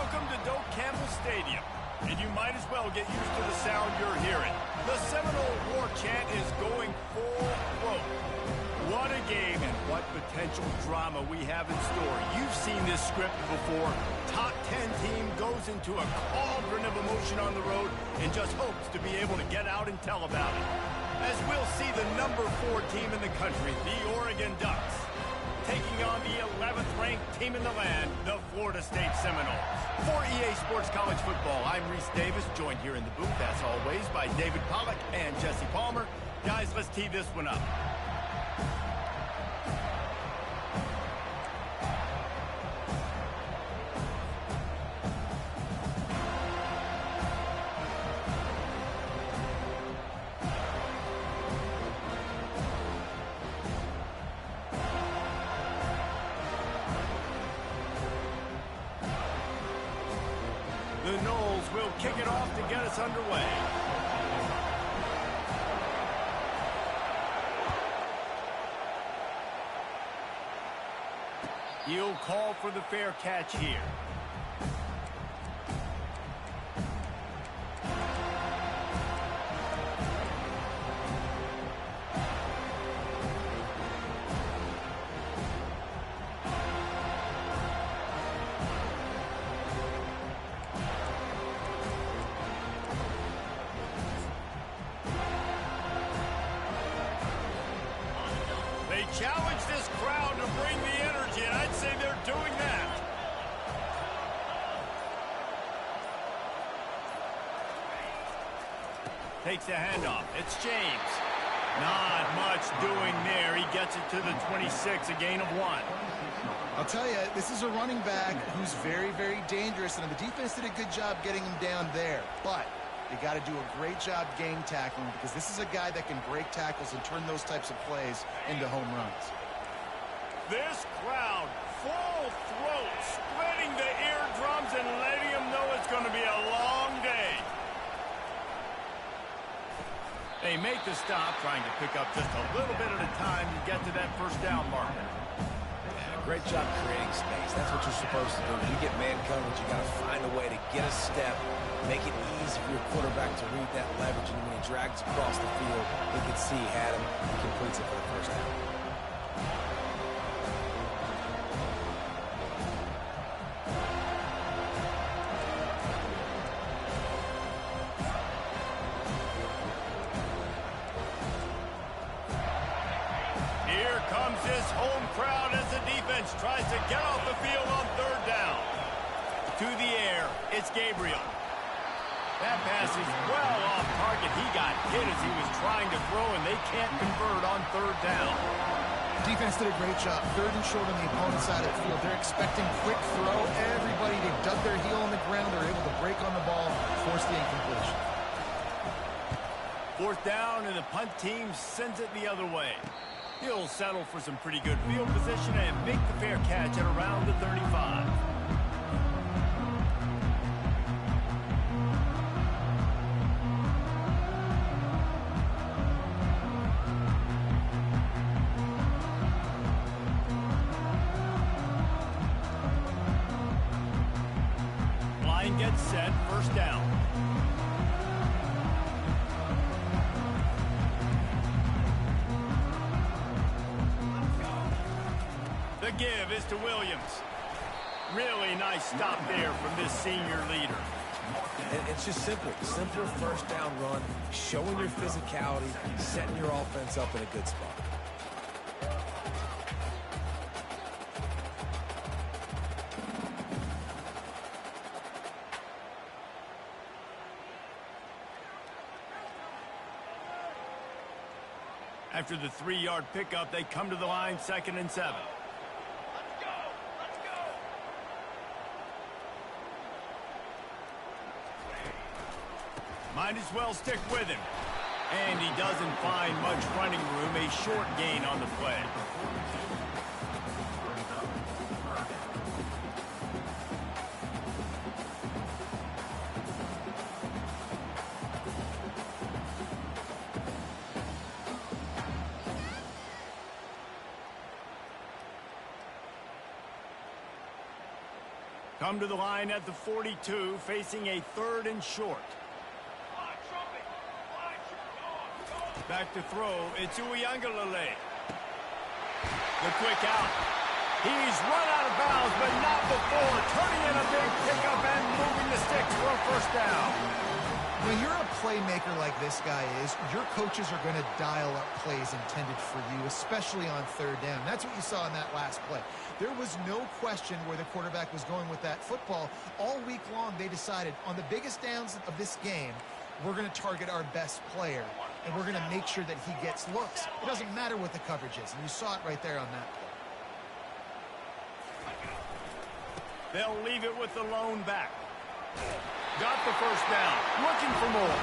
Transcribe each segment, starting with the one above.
Welcome to Doak Campbell Stadium, and you might as well get used to the sound you're hearing. The Seminole War Chant is going full throat. What a game and what potential drama we have in store. You've seen this script before. Top 10 team goes into a cauldron of emotion on the road and just hopes to be able to get out and tell about it. As we'll see the number 4 team in the country, the Oregon Ducks, taking on the 11th ranked team in the land, the Florida State Seminoles. For EA Sports College Football, I'm Reese Davis, joined here in the booth, as always, by David Pollack and Jesse Palmer. Guys, let's tee this one up. The Noles will kick it off to get us underway. He'll call for the fair catch here. They challenge this crowd to bring the energy, and I'd say they're doing that. Takes the handoff. It's James. Not much doing there. He gets it to the 26, a gain of 1. I'll tell you, this is a running back who's very, very dangerous, and the defense did a good job getting him down there. But they got to do a great job game tackling, because this is a guy that can break tackles and turn those types of plays into home runs. This crowd, full throat, splitting the eardrums and letting them know it's going to be a long day. They make the stop, trying to pick up just a little bit at a time to get to that first down marker. Yeah, great job creating space. That's what you're supposed to do. When you get man coverage, you got to find a way to get a step, make it easy for your quarterback to read that leverage, and when he drags across the field, he can see he had him, he completes it for the first down. Here comes his home crowd as the defense tries to get off the field on third down. To the air, it's Gabriel. That pass is well off target. He got hit as he was trying to throw, and they can't convert on third down. Defense did a great job. Third and short on the opponent's side of the field. They're expecting quick throw. Everybody, they dug their heel on the ground. They're able to break on the ball, force the incompletion. Fourth down, and the punt team sends it the other way. He'll settle for some pretty good field position and make the fair catch at around the 35. Line gets set, first down. The give is to Williams. Really nice stop there from this senior leader. And it's just simple first down run, showing your physicality, setting your offense up in a good spot. After the 3-yard pickup, they come to the line, 2nd and 7. Might as well stick with him. And he doesn't find much running room. A short gain on the play. Come to the line at the 42, facing a 3rd and short. Back to throw, it's Uiagalelei. The quick out. He's run out of bounds, but not before turning in a big pickup and moving the sticks for a first down. When you're a playmaker like this guy is, your coaches are going to dial up plays intended for you, especially on 3rd down. That's what you saw in that last play. There was no question where the quarterback was going with that football. All week long, they decided on the biggest downs of this game, we're going to target our best player, and we're going to make sure that he gets looks. It doesn't matter what the coverage is, and you saw it right there on that play. They'll leave it with the lone back. Got the first down, looking for more.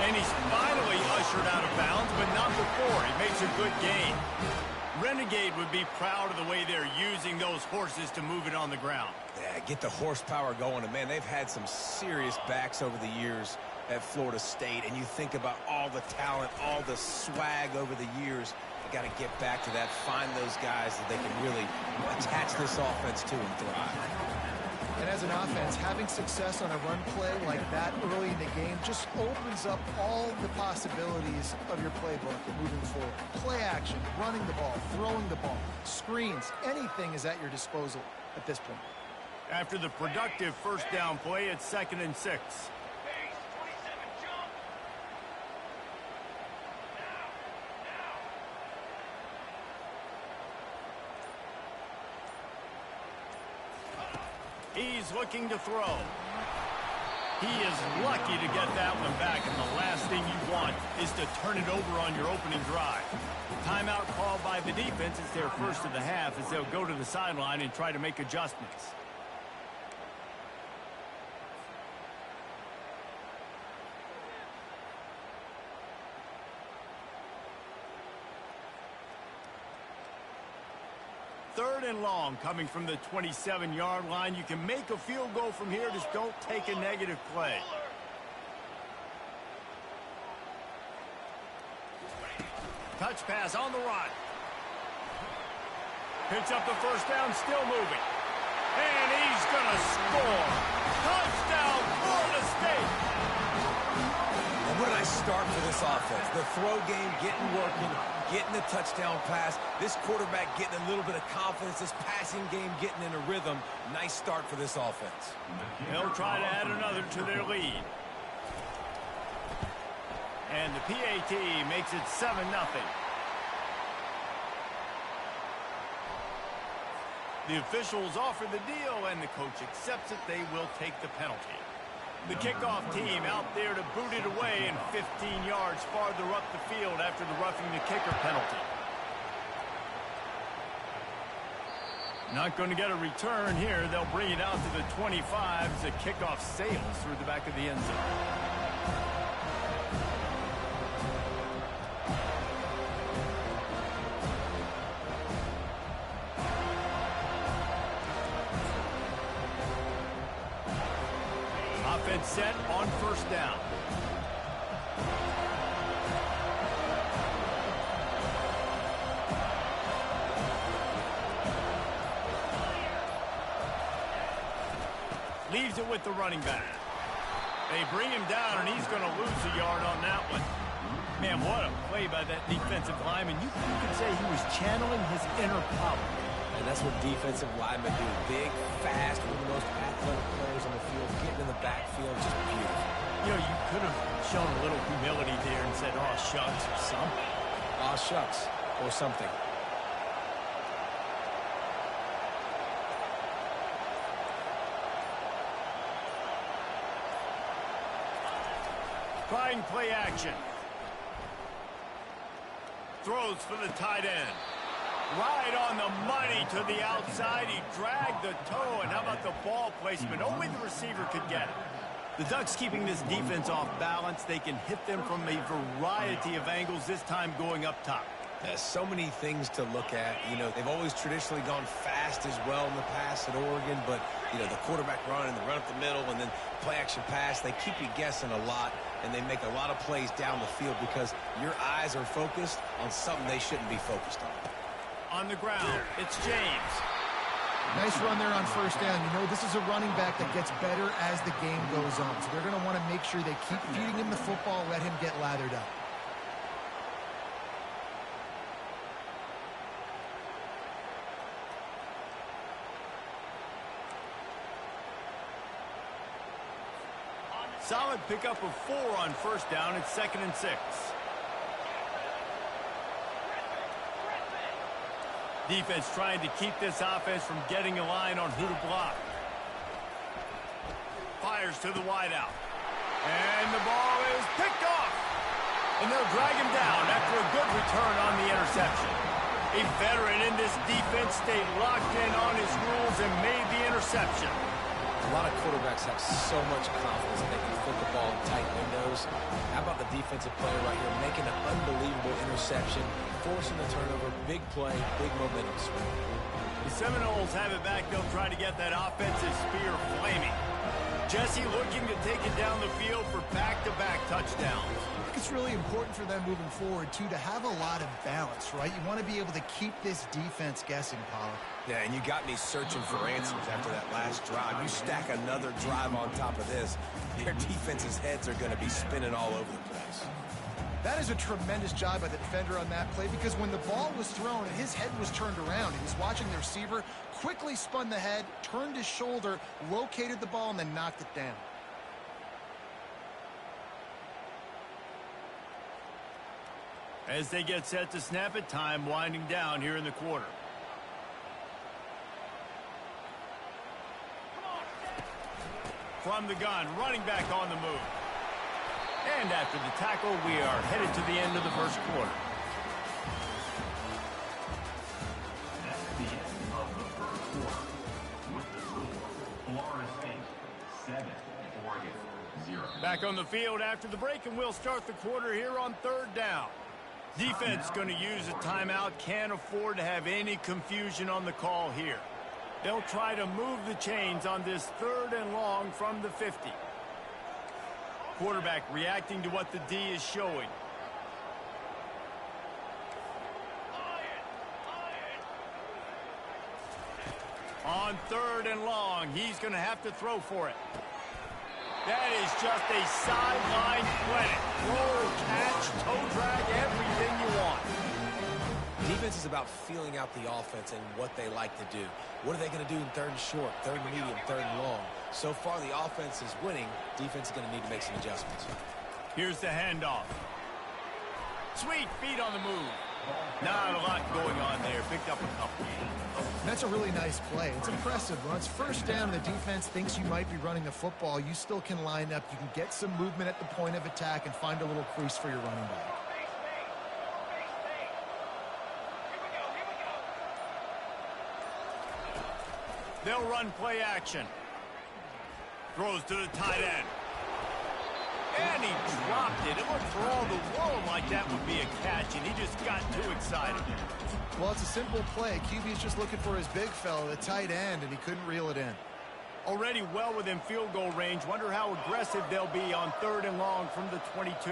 And he's finally ushered out of bounds, but not before. He makes a good gain. Renegade would be proud of the way they're using those horses to move it on the ground. Yeah, get the horsepower going. And, man, they've had some serious backs over the years at Florida State. And you think about all the talent, all the swag over the years. They got to get back to that, find those guys that they can really attach this offense to and thrive. And as an offense, having success on a run play like that early in the game just opens up all the possibilities of your playbook moving forward. Play action, running the ball, throwing the ball, screens, anything is at your disposal at this point. After the productive first down play, it's 2nd and 6. He's looking to throw. He is lucky to get that one back, and the last thing you want is to turn it over on your opening drive. Timeout called by the defense. It's their first of the half as they'll go to the sideline and try to make adjustments. Third and long coming from the 27-yard line. You can make a field goal from here. Just don't take a negative play. Touch pass on the run. Picks up the first down, still moving. And he's going to score. Touchdown, Florida State. And what did I start for this offense? The throw game getting working, getting the touchdown pass. This quarterback getting a little bit of confidence. This passing game getting in a rhythm. Nice start for this offense. They'll try to add another to their lead. And the PAT makes it 7-0. The officials offer the deal, and the coach accepts it. They will take the penalty. The kickoff team out there to boot it away and 15 yards farther up the field after the roughing the kicker penalty. Not going to get a return here. They'll bring it out to the 25 as the kickoff sails through the back of the end zone. Offense set on first down. Leaves it with the running back. They bring him down, and he's going to lose a yard on that one. Man, what a play by that defensive lineman. You could say he was channeling his inner power. And that's what defensive linemen do. Big, fast, one of the most athletic players on the field, getting in the backfield, just beautiful. You know, you could have shown a little humility there and said, "Aw, shucks," or something. Aw, shucks, or something. Trying play action. Throws for the tight end. Right on the money to the outside. He dragged the toe, and how about the ball placement? Only the receiver could get it. The Ducks keeping this defense off balance. They can hit them from a variety of angles, this time going up top. There's so many things to look at. You know, they've always traditionally gone fast as well in the past at Oregon, but, you know, the quarterback run and the run up the middle and then play action pass, they keep you guessing a lot, and they make a lot of plays down the field because your eyes are focused on something they shouldn't be focused on. On the ground, it's James. Nice run there on first down. You know, this is a running back that gets better as the game goes on. So they're going to want to make sure they keep feeding him the football, let him get lathered up. Solid pickup of 4 on first down. It's 2nd and 6. Defense trying to keep this offense from getting a line on who to block. Fires to the wideout. And the ball is picked off. And they'll drag him down after a good return on the interception. A veteran in this defense stayed locked in on his rules and made the interception. A lot of quarterbacks have so much confidence that they can put the ball in tight windows. How about the defensive player right here making an unbelievable interception, forcing the turnover, big play, big momentum swing. The Seminoles have it back. They'll try to get that offensive spear flaming. Jesse looking to take it down the field for back-to-back touchdowns. I think it's really important for them moving forward, too, to have a lot of balance, right? You want to be able to keep this defense guessing, Pollock. Yeah, and you got me searching for answers after that last drive. You stack another drive on top of this, their defense's heads are going to be spinning all over the place. That is a tremendous job by the defender on that play, because when the ball was thrown, his head was turned around. He was watching the receiver, quickly spun the head, turned his shoulder, located the ball, and then knocked it down. As they get set to snap it, time winding down here in the quarter. From the gun, running back on the move. And after the tackle, we are headed to the end of the first quarter. That's the end of the first quarter. With the score, Florida State 7, Oregon 0. Back on the field after the break, and we'll start the quarter here on 3rd down. Defense going to use a timeout. Can't afford to have any confusion on the call here. They'll try to move the chains on this 3rd and long from the 50. Quarterback reacting to what the D is showing. On 3rd and long, he's going to have to throw for it. That is just a sideline clinic. Roll, catch, toe drag, everything you want. Defense is about feeling out the offense and what they like to do. What are they going to do in 3rd and short, 3rd and medium, 3rd and long? So far, the offense is winning. Defense is going to need to make some adjustments. Here's the handoff. Sweet feet on the move. Not a lot going on there. Picked up a couple. That's a really nice play. It's impressive. When it's first down and the defense thinks you might be running the football, you still can line up. You can get some movement at the point of attack and find a little crease for your running back. They'll run play action. Throws to the tight end. And he dropped it. It looked for all the world like that would be a catch, and he just got too excited. Well, it's a simple play. QB's just looking for his big fella, the tight end, and he couldn't reel it in. Already well within field goal range. Wonder how aggressive they'll be on 3rd and long from the 22.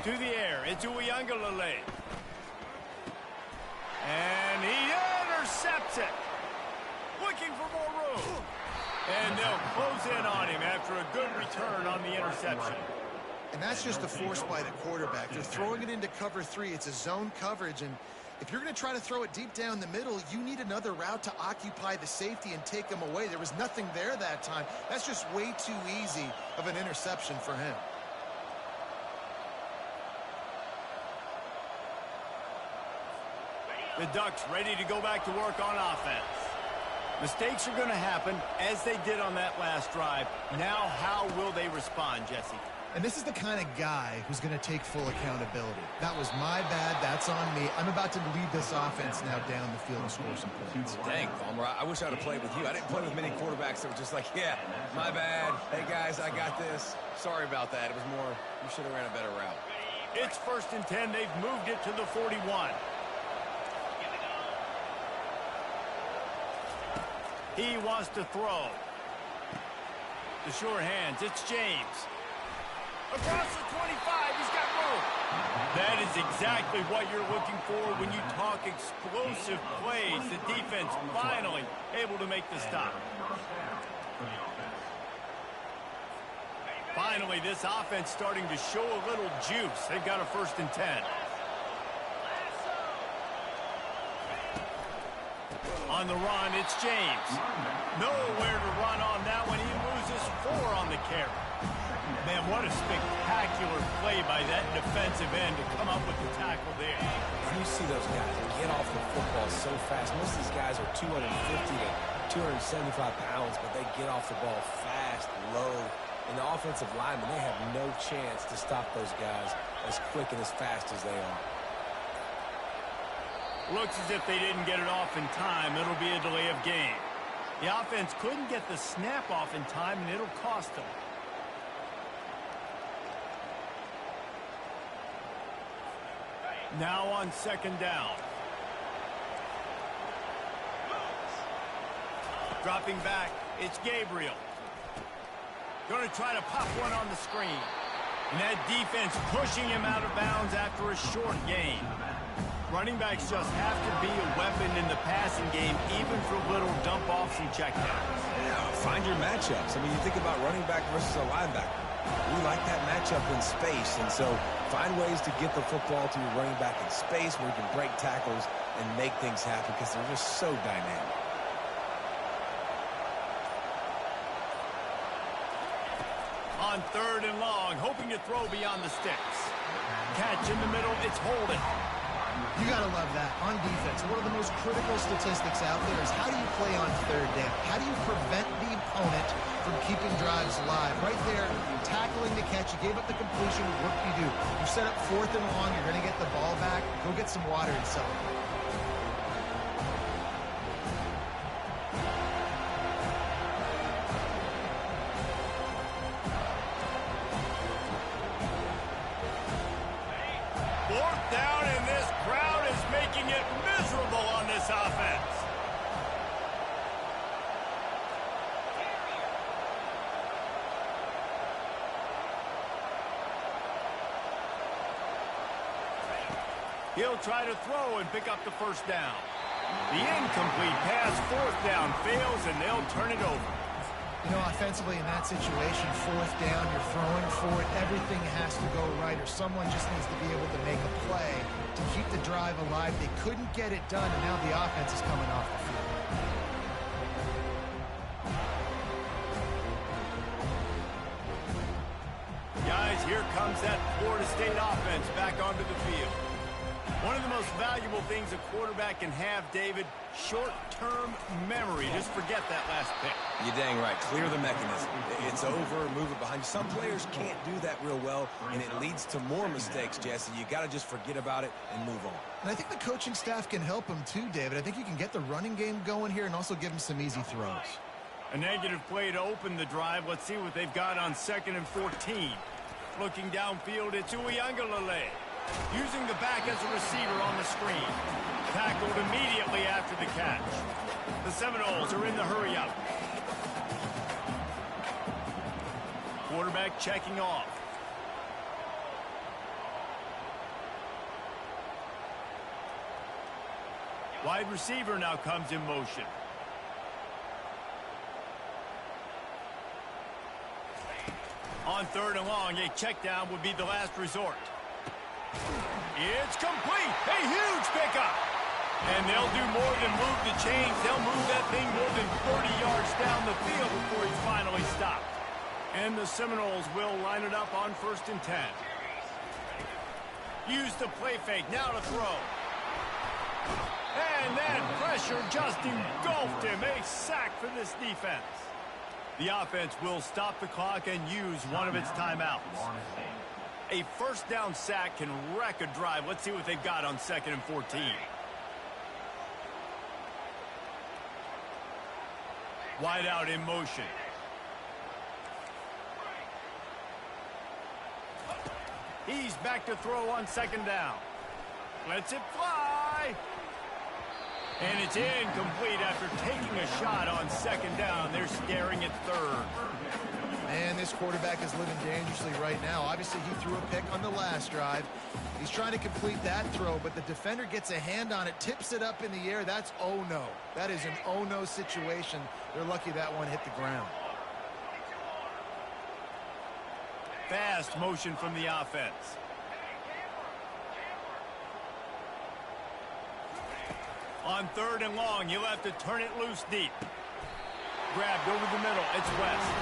To the air. It's Uiagalelei. And he intercepts it. Looking for more room. And they'll close in on him after a good return on the interception. And that's just a force by the quarterback. They're throwing it into cover 3. It's a zone coverage, and if you're going to try to throw it deep down the middle, you need another route to occupy the safety and take him away. There was nothing there that time. That's just way too easy of an interception for him. The Ducks ready to go back to work on offense. Mistakes are going to happen, as they did on that last drive. Now, how will they respond, Jesse? And this is the kind of guy who's going to take full accountability. That was my bad. That's on me. I'm about to lead this offense now down the field and score some points. Dang, Palmer, I wish I'd have played with you. I didn't play with many quarterbacks that were just like, yeah, my bad. Hey, guys, I got this. Sorry about that. It was more, you should have ran a better route. It's 1st and 10. They've moved it to the 41. He wants to throw. The sure hands. It's James. Across the 25. He's got room. That is is exactly what you're looking for when you talk explosive plays. The defense finally able to make the stop. Finally, this offense starting to show a little juice. They've got a 1st and 10. On the run, it's James. Nowhere to run on that one. He loses 4 on the carry. Man, what a spectacular play by that defensive end to come up with the tackle there. You see those guys get off the football so fast. Most of these guys are 250 to 275 pounds, but they get off the ball fast, low. And the offensive linemen, they have no chance to stop those guys as quick and as fast as they are. Looks as if they didn't get it off in time. It'll be a delay of game. The offense couldn't get the snap off in time, and it'll cost them. Now on 2nd down. Dropping back, it's Gabriel. Going to try to pop one on the screen. And that defense pushing him out of bounds after a short gain. Running backs just have to be a weapon in the passing game, even for little dump-offs and checkdowns. Yeah, find your matchups. I mean, you think about running back versus a linebacker. We like that matchup in space, and so find ways to get the football to your running back in space where you can break tackles and make things happen because they're just so dynamic. On 3rd and long, hoping to throw beyond the sticks. Catch in the middle, it's Holden. You got to love that. On defense, one of the most critical statistics out there is how do you play on 3rd down? How do you prevent the opponent from keeping drives alive? Right there, tackling the catch. You gave up the completion. What do? You set up 4th and long. You're going to get the ball back. Go get some water and celebrate. Offense. He'll try to throw and pick up the 1st down. The incomplete pass, 4th down, fails, and they'll turn it over. You know, offensively in that situation, 4th down, you're throwing for it. Everything has to go right, or someone just needs to be able to make a play to keep the drive alive. They couldn't get it done, and now the offense is coming off the field. Guys, here comes that Florida State offense back onto the field. One of the most valuable things a quarterback can have, David, short-term memory. Just forget that last pick. You're dang right. Clear the mechanism. It's over, move it behind you. Some players can't do that real well, and it leads to more mistakes, Jesse. You got to just forget about it and move on. And I think the coaching staff can help him too, David. I think you can get the running game going here and also give him some easy throws. A negative play to open the drive. Let's see what they've got on 2nd and 14. Looking downfield, it's Uiagalelei. Using the back as a receiver on the screen. Tackled immediately after the catch. The Seminoles are in the hurry-up. Quarterback checking off. Wide receiver now comes in motion. On 3rd and long, a check down would be the last resort. It's complete. A huge pickup. And they'll do more than move the chains. They'll move that thing more than 30 yards down the field before he's finally stopped. And the Seminoles will line it up on 1st and 10. Use the play fake. Now to throw. And that pressure just engulfed him. A sack for this defense. The offense will stop the clock and use one of its timeouts. A 1st down sack can wreck a drive. Let's see what they've got on 2nd and 14. Wide out in motion. He's back to throw on 2nd down. Lets it fly. And it's incomplete after taking a shot on 2nd down. They're staring at 3rd. Man, this quarterback is living dangerously right now. Obviously, he threw a pick on the last drive. He's trying to complete that throw, but the defender gets a hand on it, tips it up in the air. That's oh-no. That is an oh-no situation. They're lucky that one hit the ground. Fast motion from the offense. On 3rd and long, you'll have to turn it loose deep. Grabbed over the middle. It's West.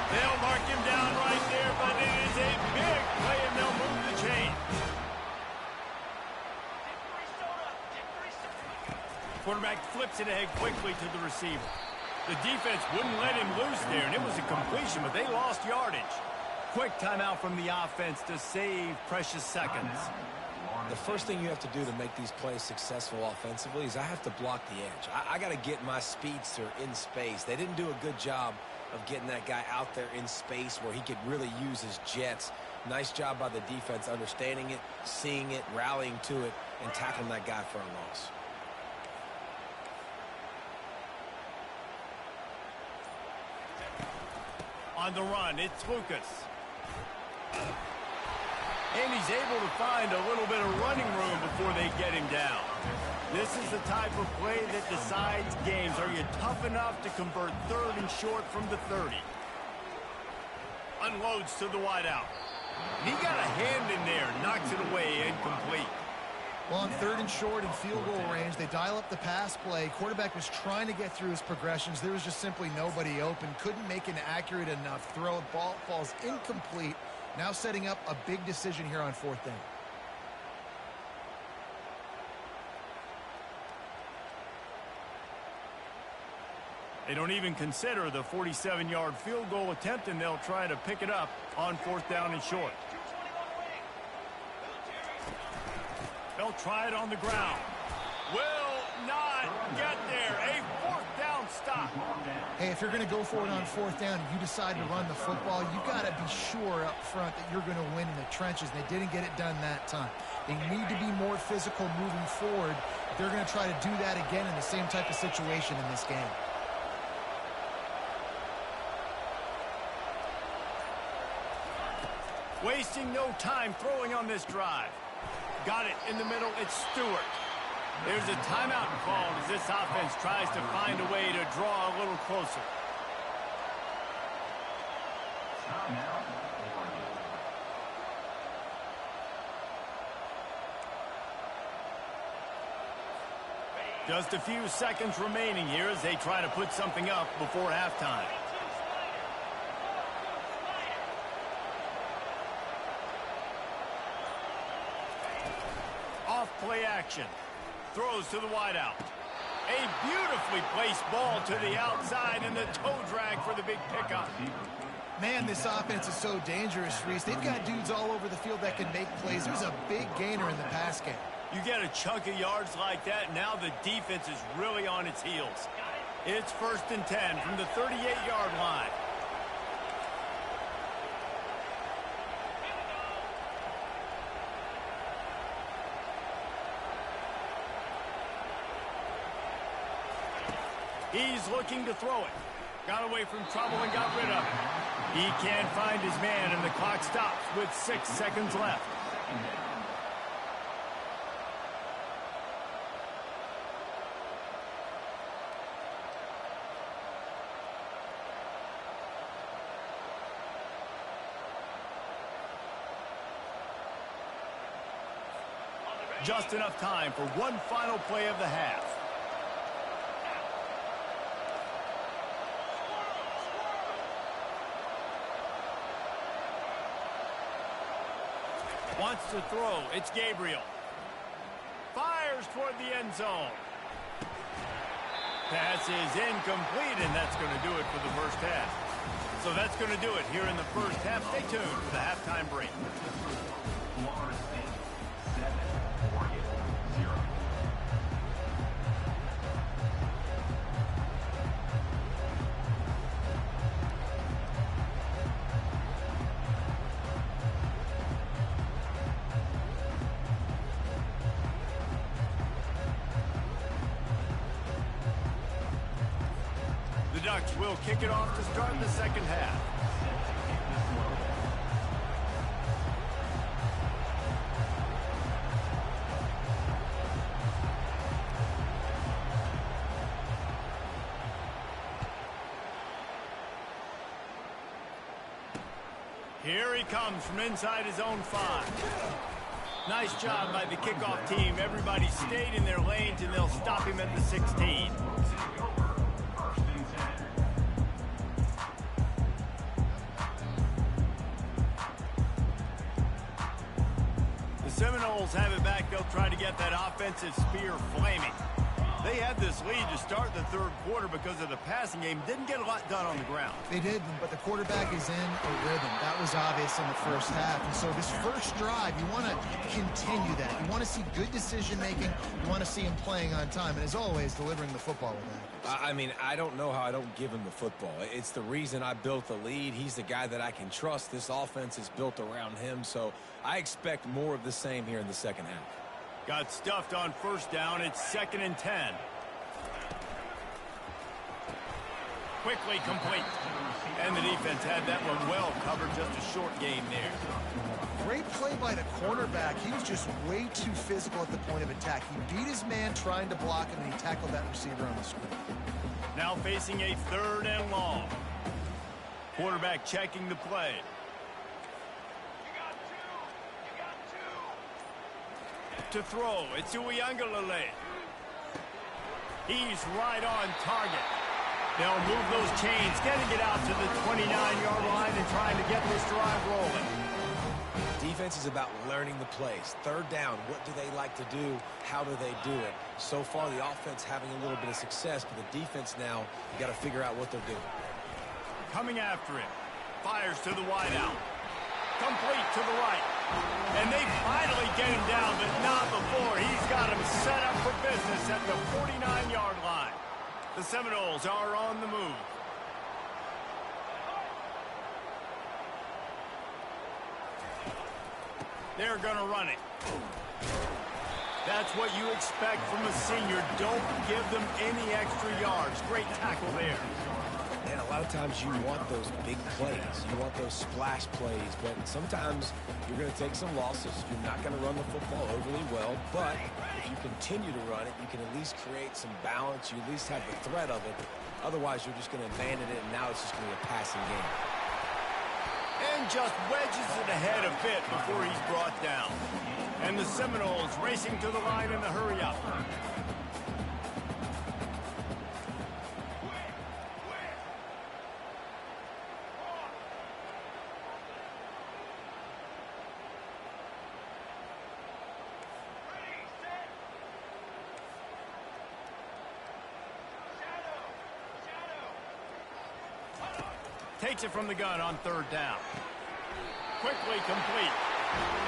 They'll mark him down right there, but it is a big play, and they'll move the chain. Quarterback flips it ahead quickly to the receiver. The defense wouldn't let him loose there, and it was a completion, but they lost yardage. Quick timeout from the offense to save precious seconds. The first thing you have to do to make these plays successful offensively is I have to block the edge. I got to get my speedster in space. They didn't do a good job of getting that guy out there in space where he could really use his jets. Nice job by the defense understanding it, seeing it, rallying to it, and tackling that guy for a loss. On the run, it's Lucas. And he's able to find a little bit of running room before they get him down. This is the type of play that decides games. Are you tough enough to convert 3rd and short from the 30? Unloads to the wideout. He got a hand in there, knocks it away, incomplete. Well, on 3rd and short and field goal range, they dial up the pass play. Quarterback was trying to get through his progressions. There was just simply nobody open. Couldn't make an accurate enough throw. Ball falls incomplete. Now setting up a big decision here on 4th down. They don't even consider the 47-yard field goal attempt, and they'll try to pick it up on 4th down and short. They'll try it on the ground. Will not get there. A 4th down stop. Hey, if you're going to go for it on 4th down, you decide to run the football, you got to be sure up front that you're going to win in the trenches. They didn't get it done that time. They need to be more physical moving forward. They're going to try to do that again in the same type of situation in this game. Wasting no time throwing on this drive. Got it in the middle. It's Stewart. There's a timeout called as this offense tries to find a way to draw a little closer. Just a few seconds remaining here as they try to put something up before halftime. Off-play action. Throws to the wideout. A beautifully placed ball to the outside and the toe drag for the big pickup. Man, this offense is so dangerous, Reese. They've got dudes all over the field that can make plays. There's a big gainer in the pass game. You get a chunk of yards like that, now the defense is really on its heels. It's 1st and 10 from the 38-yard line. He's looking to throw it. Got away from trouble and got rid of it. He can't find his man, and the clock stops with 6 seconds left. Just enough time for one final play of the half. Wants to throw. It's Gabriel. Fires toward the end zone. Pass is incomplete, and that's going to do it for the first half. So that's going to do it here in the first half. Stay tuned for the halftime break. Florida State 7, Oregon 0. The Ducks will kick it off to start the second half. Here he comes from inside his own 5. Nice job by the kickoff team. Everybody stayed in their lanes, and they'll stop him at the 16. The Seminoles have it back. They'll try to get that offensive spear flaming. They had this lead to start the third quarter because of the passing game. Didn't get a lot done on the ground. They did, but the quarterback is in a rhythm. That was obvious in the first half. And so this first drive, you want to continue that. You want to see good decision-making. You want to see him playing on time. And as always, delivering the football with that. I mean, I don't know how I don't give him the football. It's the reason I built the lead. He's the guy that I can trust. This offense is built around him. So I expect more of the same here in the second half. Got stuffed on first down. It's 2nd and 10. Quickly complete. And the defense had that one well covered. Just a short gain there. Great play by the cornerback. He was just way too physical at the point of attack. He beat his man trying to block him, and he tackled that receiver on the screen. Now facing a 3rd and long. Quarterback checking the play. To throw, it's Uiagalelei. He's right on target. They'll move those chains, getting it out to the 29-yard line and trying to get this drive rolling. Defense is about learning the plays. 3rd down, what do they like to do? How do they do it? So far, the offense having a little bit of success, but the defense now, you got to figure out what they're doing. Coming after him. Fires to the wideout. Complete to the right. And they finally get him down, but not before. He's got him set up for business at the 49-yard line. The Seminoles are on the move. They're going to run it. That's what you expect from a senior. Don't give them any extra yards. Great tackle there. And a lot of times you want those big plays. You want those splash plays, but sometimes you're going to take some losses. You're not going to run the football overly well, but if you continue to run it, you can at least create some balance. You at least have the threat of it. Otherwise, you're just going to abandon it, and now it's just going to be a passing game. And just wedges it ahead a bit before he's brought down. And the Seminoles racing to the line in the hurry-up. Takes it from the gun on 3rd down. Quickly complete.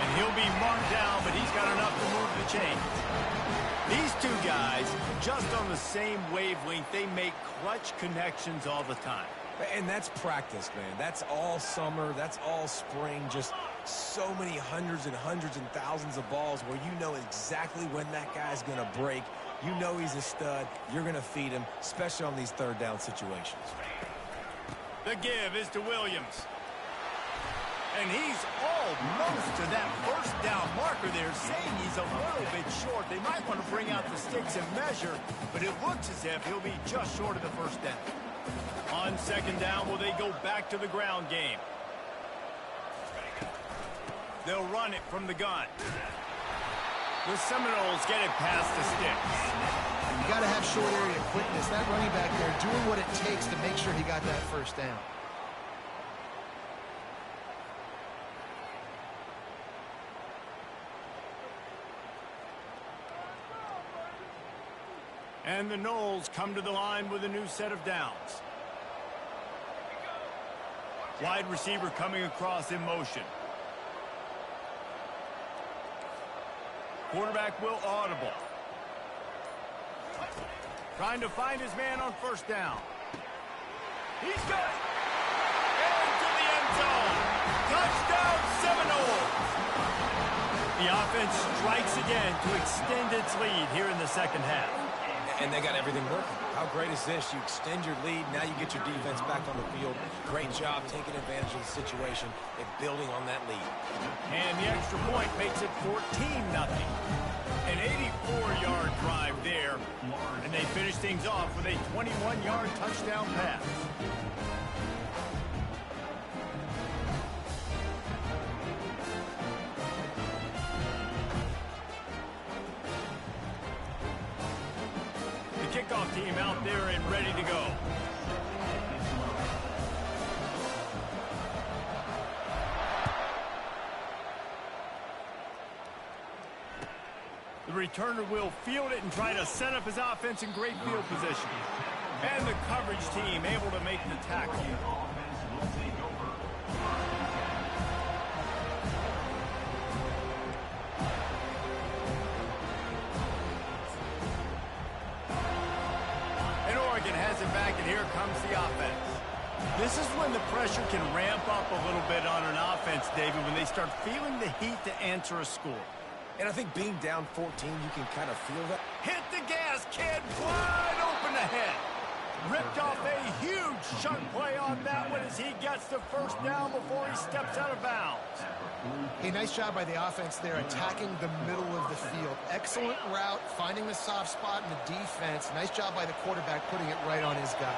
And he'll be marked down, but he's got enough to move the chains. These two guys, just on the same wavelength, they make clutch connections all the time. And that's practice, man. That's all summer. That's all spring. Just so many hundreds and thousands of balls where you know exactly when that guy's going to break. You know he's a stud. You're going to feed him, especially on these 3rd down situations. The give is to Williams. And he's almost to that first down marker there, saying he's a little bit short. They might want to bring out the sticks and measure, but it looks as if he'll be just short of the first down. On 2nd down, will they go back to the ground game? They'll run it from the gun. The Seminoles get it past the sticks. You got to have short area quickness. That running back there doing what it takes to make sure he got that first down. And the Noles come to the line with a new set of downs. Wide receiver coming across in motion. Quarterback will audible. Trying to find his man on 1st down. He's got it. And to the end zone. Touchdown Seminoles. The offense strikes again to extend its lead here in the 2nd half. And they got everything working. How great is this? You extend your lead. Now you get your defense back on the field. Great job taking advantage of the situation and building on that lead. And the extra point makes it 14-0. An 84-yard drive there. And they finish things off with a 21-yard touchdown pass. team out there and ready to go. The returner will field it and try to set up his offense in great field position. And the coverage team able to make the tackle. And Oregon has it back, and here comes the offense. This is when the pressure can ramp up a little bit on an offense, David, when they start feeling the heat to answer a score. And I think being down 14, you can kind of feel that. Hit the gas, kid. Wide open ahead. Ripped off a huge chunk play on that one as he gets the first down before he steps out of bounds. Hey, nice job by the offense there, attacking the middle of the field. Excellent route, finding the soft spot in the defense. Nice job by the quarterback putting it right on his guy.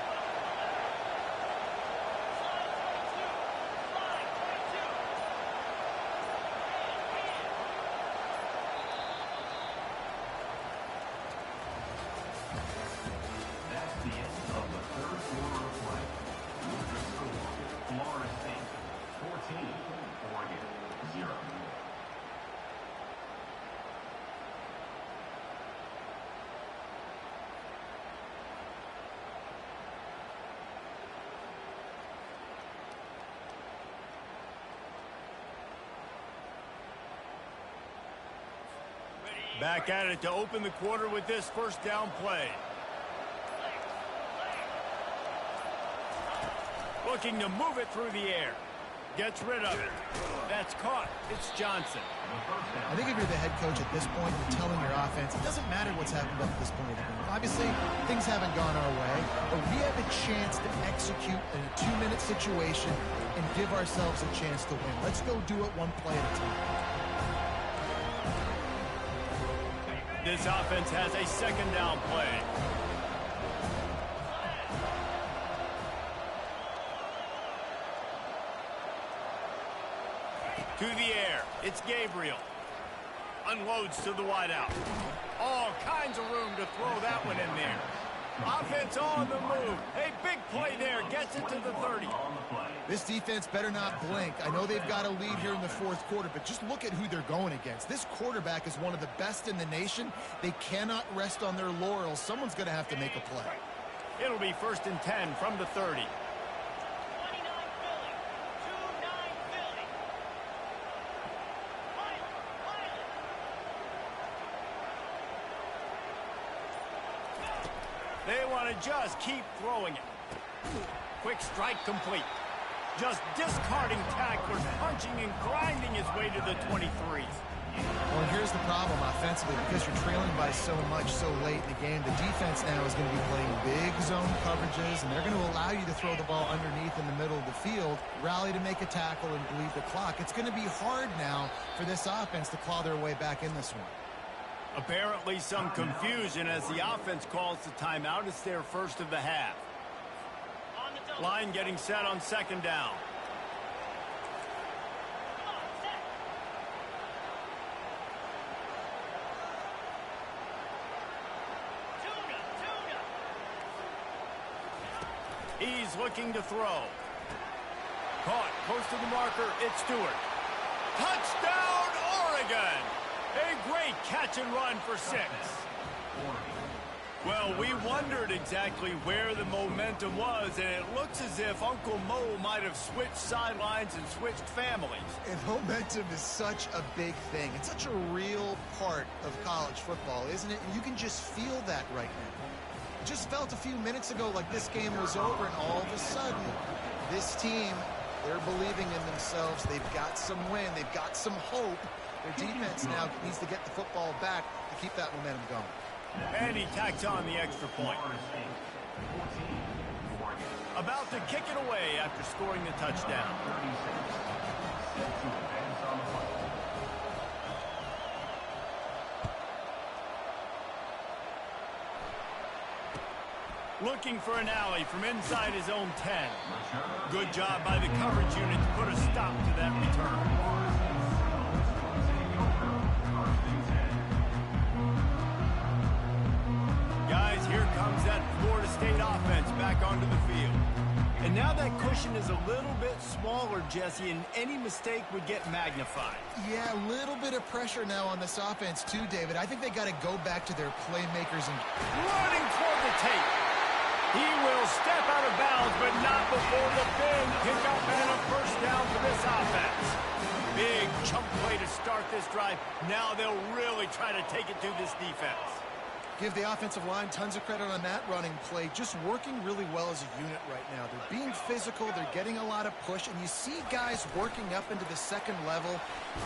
Back at it to open the quarter with this first down play. Looking to move it through the air. Gets rid of it. That's caught. It's Johnson. I think if you're the head coach at this point, you're telling your offense, it doesn't matter what's happened up to this point of the game. Obviously, things haven't gone our way, but we have a chance to execute in a 2-minute situation and give ourselves a chance to win. Let's go do it one play at a time. This offense has a second down play. To the air. It's Gabriel. Unloads to the wideout. All kinds of room to throw that one in there. Offense on the move. A big play there. Gets it to the 30. This defense better not blink. I know they've got a lead here in the fourth quarter, but just look at who they're going against. This quarterback is one of the best in the nation. They cannot rest on their laurels. Someone's going to have to make a play. It'll be 1st and 10 from the 30. They want to just keep throwing it. Quick strike complete. Just discarding tacklers, punching and grinding his way to the 23. Well, here's the problem offensively. Because you're trailing by so much so late in the game, the defense now is going to be playing big zone coverages, and they're going to allow you to throw the ball underneath in the middle of the field, rally to make a tackle, and bleed the clock. It's going to be hard now for this offense to claw their way back in this one. Apparently some confusion as the offense calls the timeout. It's their first of the half. Line getting set on second down. He's looking to throw. Caught close to the marker. It's Stewart. Touchdown, Oregon! A great catch and run for 6. Well, we wondered exactly where the momentum was, and it looks as if Uncle Mo might have switched sidelines and switched families. And momentum is such a big thing. It's such a real part of college football, isn't it? And you can just feel that right now. It just felt a few minutes ago like this game was over, and all of a sudden, this team, they're believing in themselves. They've got some win. They've got some hope. Their defense now needs to get the football back to keep that momentum going. And he tacks on the extra point. About to kick it away after scoring the touchdown. Looking for an alley from inside his own 10. Good job by the coverage unit to put a stop to that return. Guys, here comes that And now that cushion is a little bit smaller, Jesse, and any mistake would get magnified. Yeah, a little bit of pressure now on this offense too, David. I think they got to go back to their playmakers and running toward the tape. He will step out of bounds, but not before the big pickup and a first down for this offense. Big chunk play to start this drive. Now they'll really try to take it to this defense. give the offensive line tons of credit on that running play. Just working really well as a unit right now. They're being physical. They're getting a lot of push. And you see guys working up into the second level,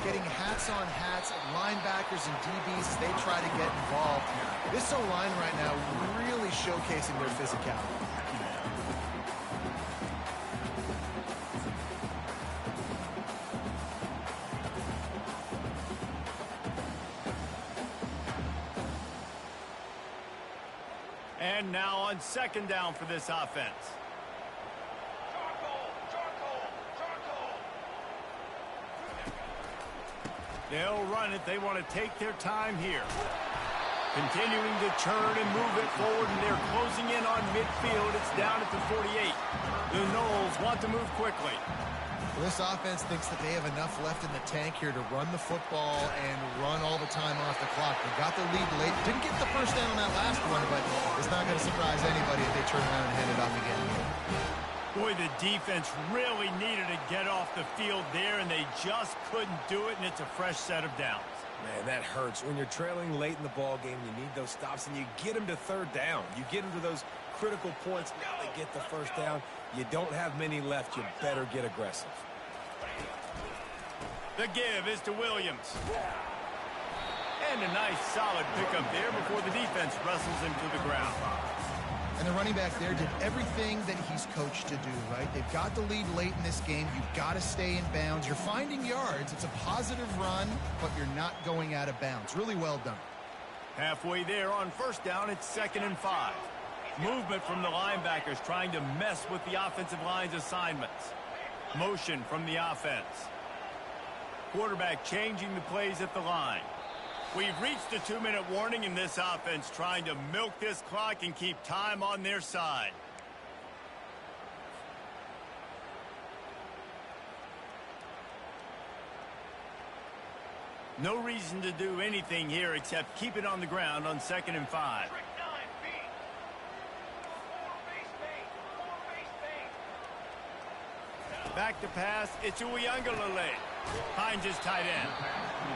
getting hats on hats at linebackers and DBs as they try to get involved. This O-line right now really showcasing their physicality. And now on second down for this offense. They'll run it. They want to take their time here. Continuing to churn and move it forward, and they're closing in on midfield. It's down at the 48. The Knowles want to move quickly. Well, this offense thinks that they have enough left in the tank here to run the football and run all the time off the clock. They got the lead late. Didn't get the first down on that last one, but it's not going to surprise anybody if they turn around and hand it off again. Boy, the defense really needed to get off the field there, and they just couldn't do it, and it's a fresh set of downs. Man, that hurts. When you're trailing late in the ball game, you need those stops, and you get them to third down. You get them to those critical points. Now they get the first down. You don't have many left. You better get aggressive. The give is to Williams. And a nice solid pickup there before the defense wrestles him to the ground. And the running back there did everything that he's coached to do, right? They've got the lead late in this game. You've got to stay in bounds. You're finding yards. It's a positive run, but you're not going out of bounds. Really well done. Halfway there on first down, it's 2nd and 5. Movement from the linebackers trying to mess with the offensive line's assignments. Motion from the offense. Quarterback changing the plays at the line. We've reached the 2-minute warning in this offense, trying to milk this clock and keep time on their side. No reason to do anything here except keep it on the ground on 2nd and 5. Back to pass, it's Uiagalelei. Finds his tight end.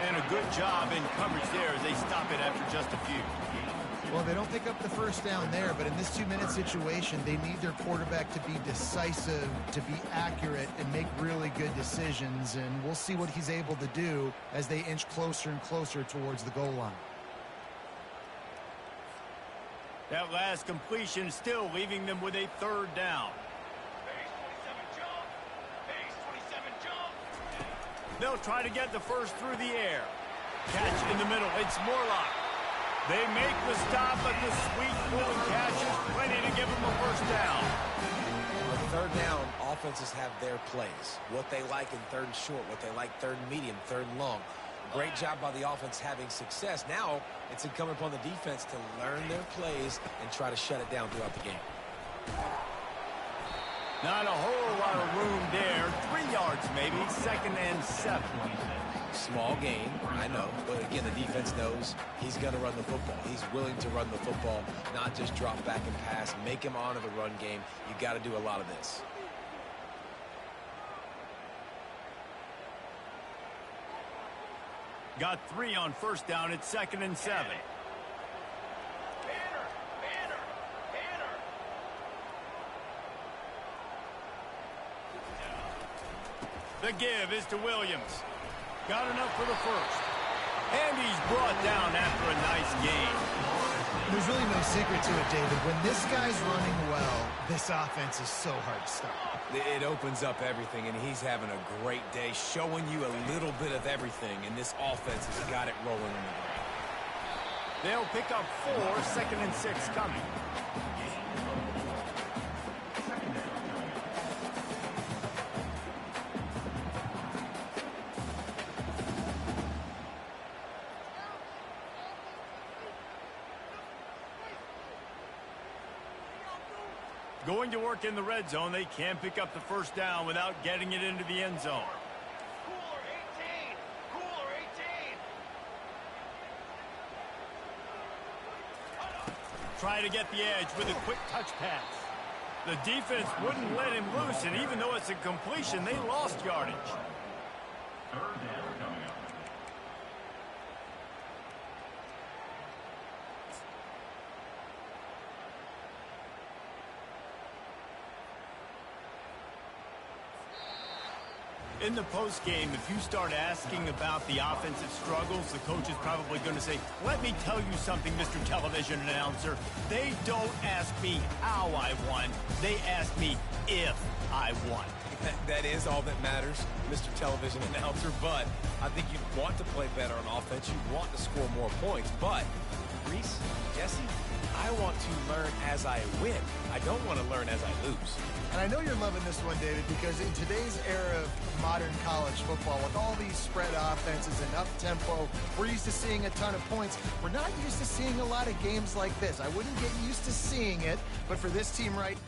And a good job in coverage there as they stop it after just a few. Well, they don't pick up the first down there, but in this 2-minute situation, they need their quarterback to be decisive, to be accurate, and make really good decisions. And we'll see what he's able to do as they inch closer and closer towards the goal line. That last completion still leaving them with a 3rd down. They'll try to get the first through the air. Catch in the middle. It's Morlock. They make the stop, but the sweet pulling catch is plenty to give them a first down. On 3rd down, offenses have their plays. What they like in 3rd and short, what they like 3rd and medium, 3rd and long. Great job by the offense having success. Now it's incumbent upon the defense to learn their plays and try to shut it down throughout the game. Not a whole lot of room there. 3 yards maybe. 2nd and 7. Small gain, I know. But again, the defense knows he's going to run the football. He's willing to run the football, not just drop back and pass. Make him honor the run game. You got to do a lot of this. Got 3 on first down. It's 2nd and 7. The give is to Williams. Got enough for the first. And he's brought down after a nice gain. There's really no secret to it, David. When this guy's running well, this offense is so hard to stop. It opens up everything, and he's having a great day, showing you a little bit of everything, and this offense has got it rolling in the ground. They'll pick up 4, 2nd and 6 coming. Going to work in the red zone. They can't pick up the first down without getting it into the end zone. Cooler 18! Cooler 18! Try to get the edge with a quick touch pass. The defense wouldn't let him loose, and even though it's a completion, they lost yardage. Third down coming up. In the postgame, if you start asking about the offensive struggles, the coach is probably going to say, let me tell you something, Mr. Television Announcer. They don't ask me how I won. They ask me if I won. That is all that matters, Mr. Television Announcer, but I think you want to play better on offense. You want to score more points, but Reese, Jesse, I want to learn as I win. I don't want to learn as I lose. And I know you're loving this one, David, because in today's era of modern college football, with all these spread offenses and up-tempo, we're used to seeing a ton of points. We're not used to seeing a lot of games like this. I wouldn't get used to seeing it, but for this team right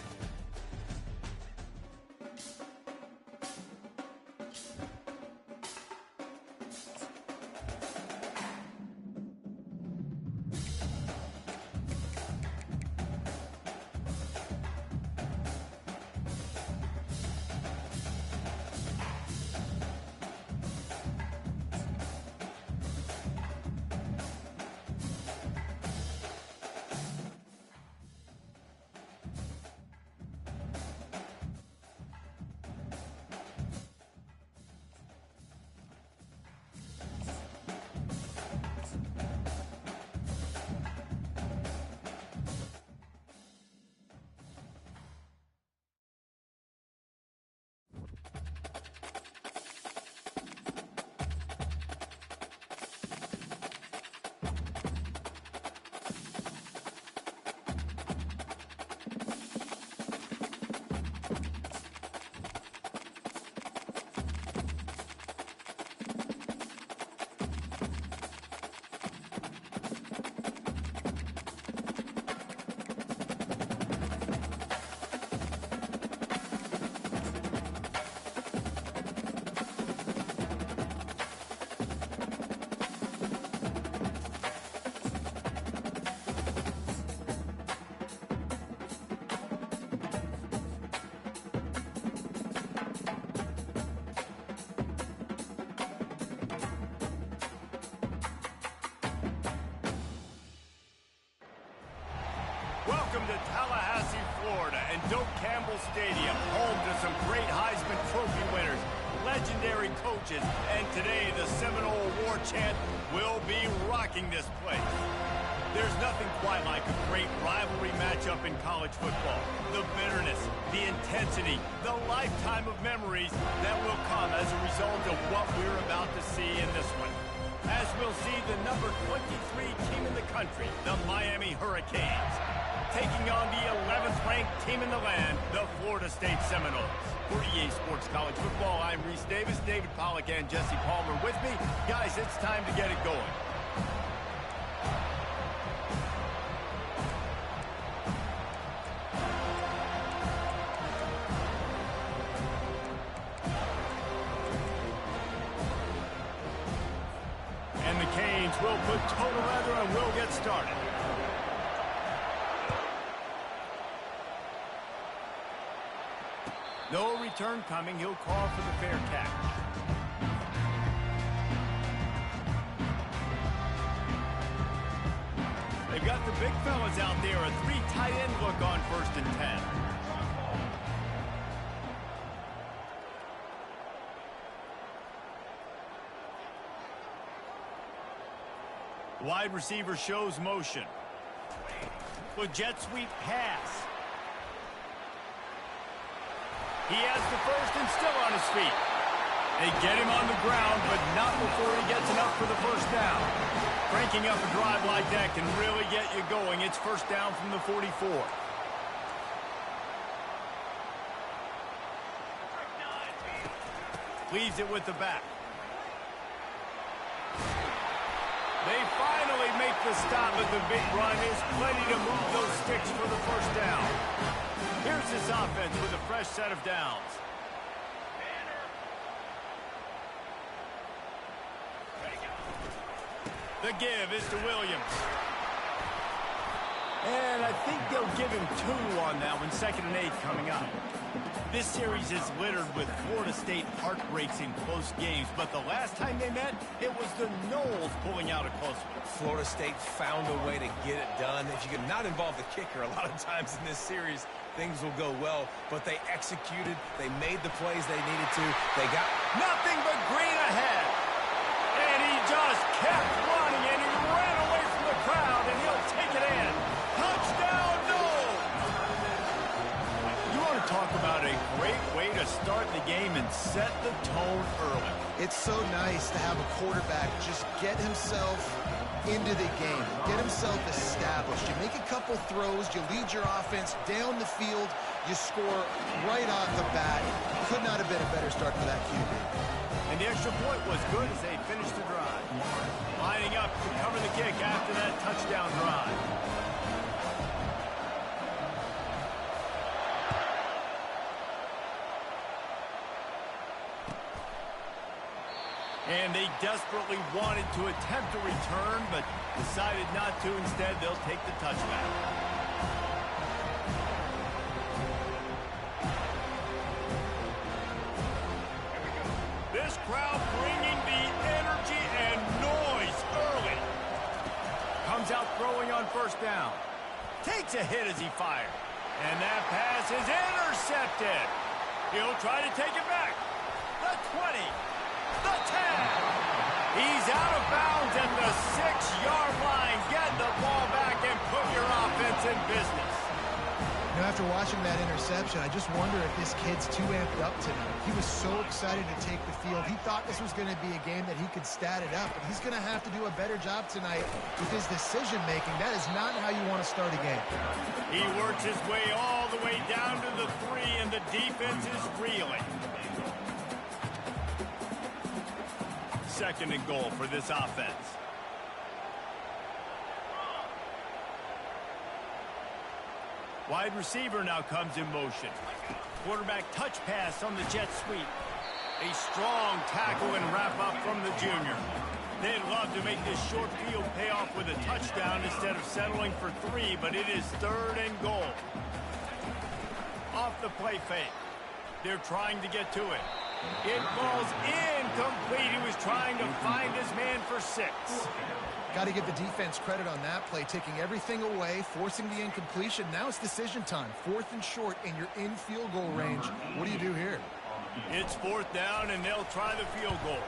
Welcome to Tallahassee, Florida, and Doak Campbell Stadium, home to some great Heisman Trophy winners, legendary coaches, and today the Seminole War Chant will be rocking this place. There's nothing quite like a great rivalry matchup in college football. The bitterness, the intensity, the lifetime of memories that will come as a result of what we're about to see in this one. As we'll see the number 23 team in the country, the Miami Hurricanes, taking on the 11th ranked team in the land, the Florida State Seminoles. For EA Sports College Football, I'm Reese Davis, David Pollack and Jesse Palmer with me. Guys, it's time to get it going. And the Canes will put total leather and we'll get started. No return coming. He'll call for the fair catch. They've got the big fellas out there. A 3 tight end look on 1st and 10. Wide receiver shows motion. With jet sweep pass. He has the first and still on his feet. They get him on the ground, but not before he gets enough for the first down. Cranking up a drive like that can really get you going. It's first down from the 44. Leaves it with the back. They finally make make the stop, but the big run is plenty to move those sticks for the first down. Here's this offense with a fresh set of downs. The give is to Williams. And I think they'll give him 2 on that one, 2nd and 8 coming up. This series is littered with Florida State heartbreaks in close games, but the last time they met, it was the Noles pulling out a close one. Florida State found a way to get it done. If you can not involve the kicker, a lot of times in this series, things will go well, but they executed, they made the plays they needed to, they got nothing but green ahead. And he just kept running, and he ran away from the crowd, and he'll take it in. Touchdown, Noles! You want to talk about a great way to start the game and set the tone early. It's so nice to have a quarterback just get himself into the game, get himself established. You make a couple throws, you lead your offense down the field, you score right off the bat. Could not have been a better start for that QB. And the extra point was good as they finished the drive. Lining up to cover the kick after that touchdown drive. And they desperately wanted to attempt a return, but decided not to. Instead, they'll take the touchback. This crowd bringing the energy and noise early. Comes out throwing on first down. Takes a hit as he fired. And that pass is intercepted. He'll try to take it back. The 20. The 10. He's out of bounds at the 6-yard line. Get the ball back and put your offense in business. You know, after watching that interception, I just wonder if this kid's too amped up tonight. He was so excited to take the field. He thought this was going to be a game that he could stat it up, but he's going to have to do a better job tonight with his decision-making. That is not how you want to start a game. He works his way all the way down to the 3, and the defense is reeling. 2nd and goal for this offense. Wide receiver now comes in motion. Quarterback touch pass on the jet sweep. A strong tackle and wrap up from the junior. They'd love to make this short field pay off with a touchdown instead of settling for 3, but it is 3rd and goal. Off the play fake. They're trying to get to it. It falls incomplete. He was trying to find his man for 6. Got to give the defense credit on that play, taking everything away, forcing the incompletion. Now it's decision time. 4th and short, and you're in field goal range. What do you do here? It's 4th down, and they'll try the field goal.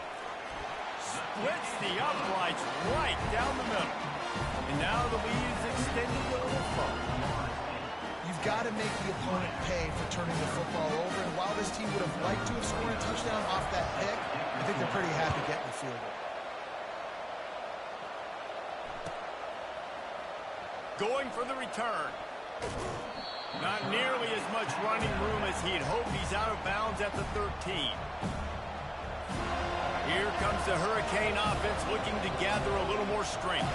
Splits the uprights right down the middle. And now the lead is extended a little further. You've got to make the opponent pay for turning the football over. And while this team would have liked to have scored a touchdown off that pick, I think they're pretty happy getting the field goal. Going for the return. Not nearly as much running room as he'd hoped. He's out of bounds at the 13. Here comes the Hurricane offense looking to gather a little more strength.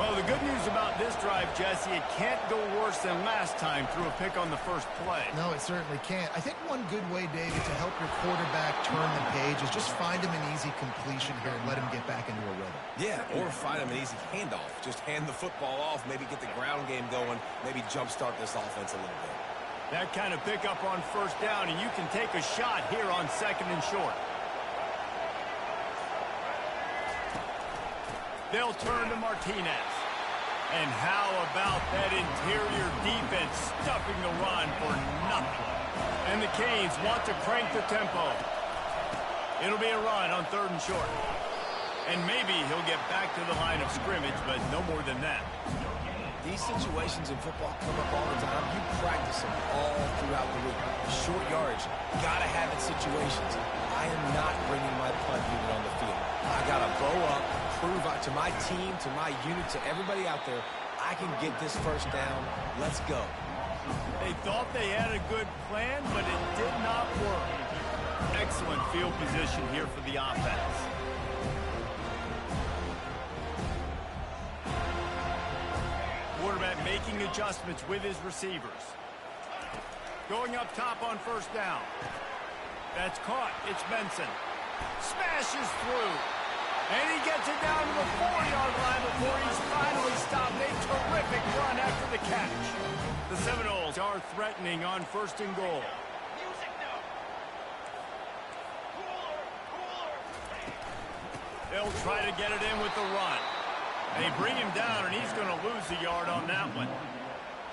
Well, the good news about this drive, Jesse, it can't go worse than last time through a pick on the first play. No, it certainly can't. I think one good way, David, to help your quarterback turn the page is just find him an easy completion here and let him get back into a rhythm. Yeah, or find him an easy handoff. Just hand the football off, maybe get the ground game going, maybe jumpstart this offense a little bit. That kind of pickup on first down, and you can take a shot here on 2nd and short. They'll turn to Martinez. And how about that interior defense stuffing the run for nothing? And the Canes want to crank the tempo. It'll be a run on 3rd and short. And maybe he'll get back to the line of scrimmage, but no more than that. These situations in football come up all the time. You practice them all throughout the week. Short yardage, gotta have it situations. I am not bringing my punt unit on the field. I gotta bow up, prove out to my team, to my unit, to everybody out there, I can get this first down. Let's go. They thought they had a good plan, but it did not work. Excellent field position here for the offense. making adjustments with his receivers. Going up top on first down. That's caught. It's Benson. Smashes through. And he gets it down to the 4-yard line before he's finally stopped. A terrific run after the catch. The Seminoles are threatening on first and goal. Music now. Cooler. They'll try to get it in with the run. They bring him down, and he's going to lose a yard on that one.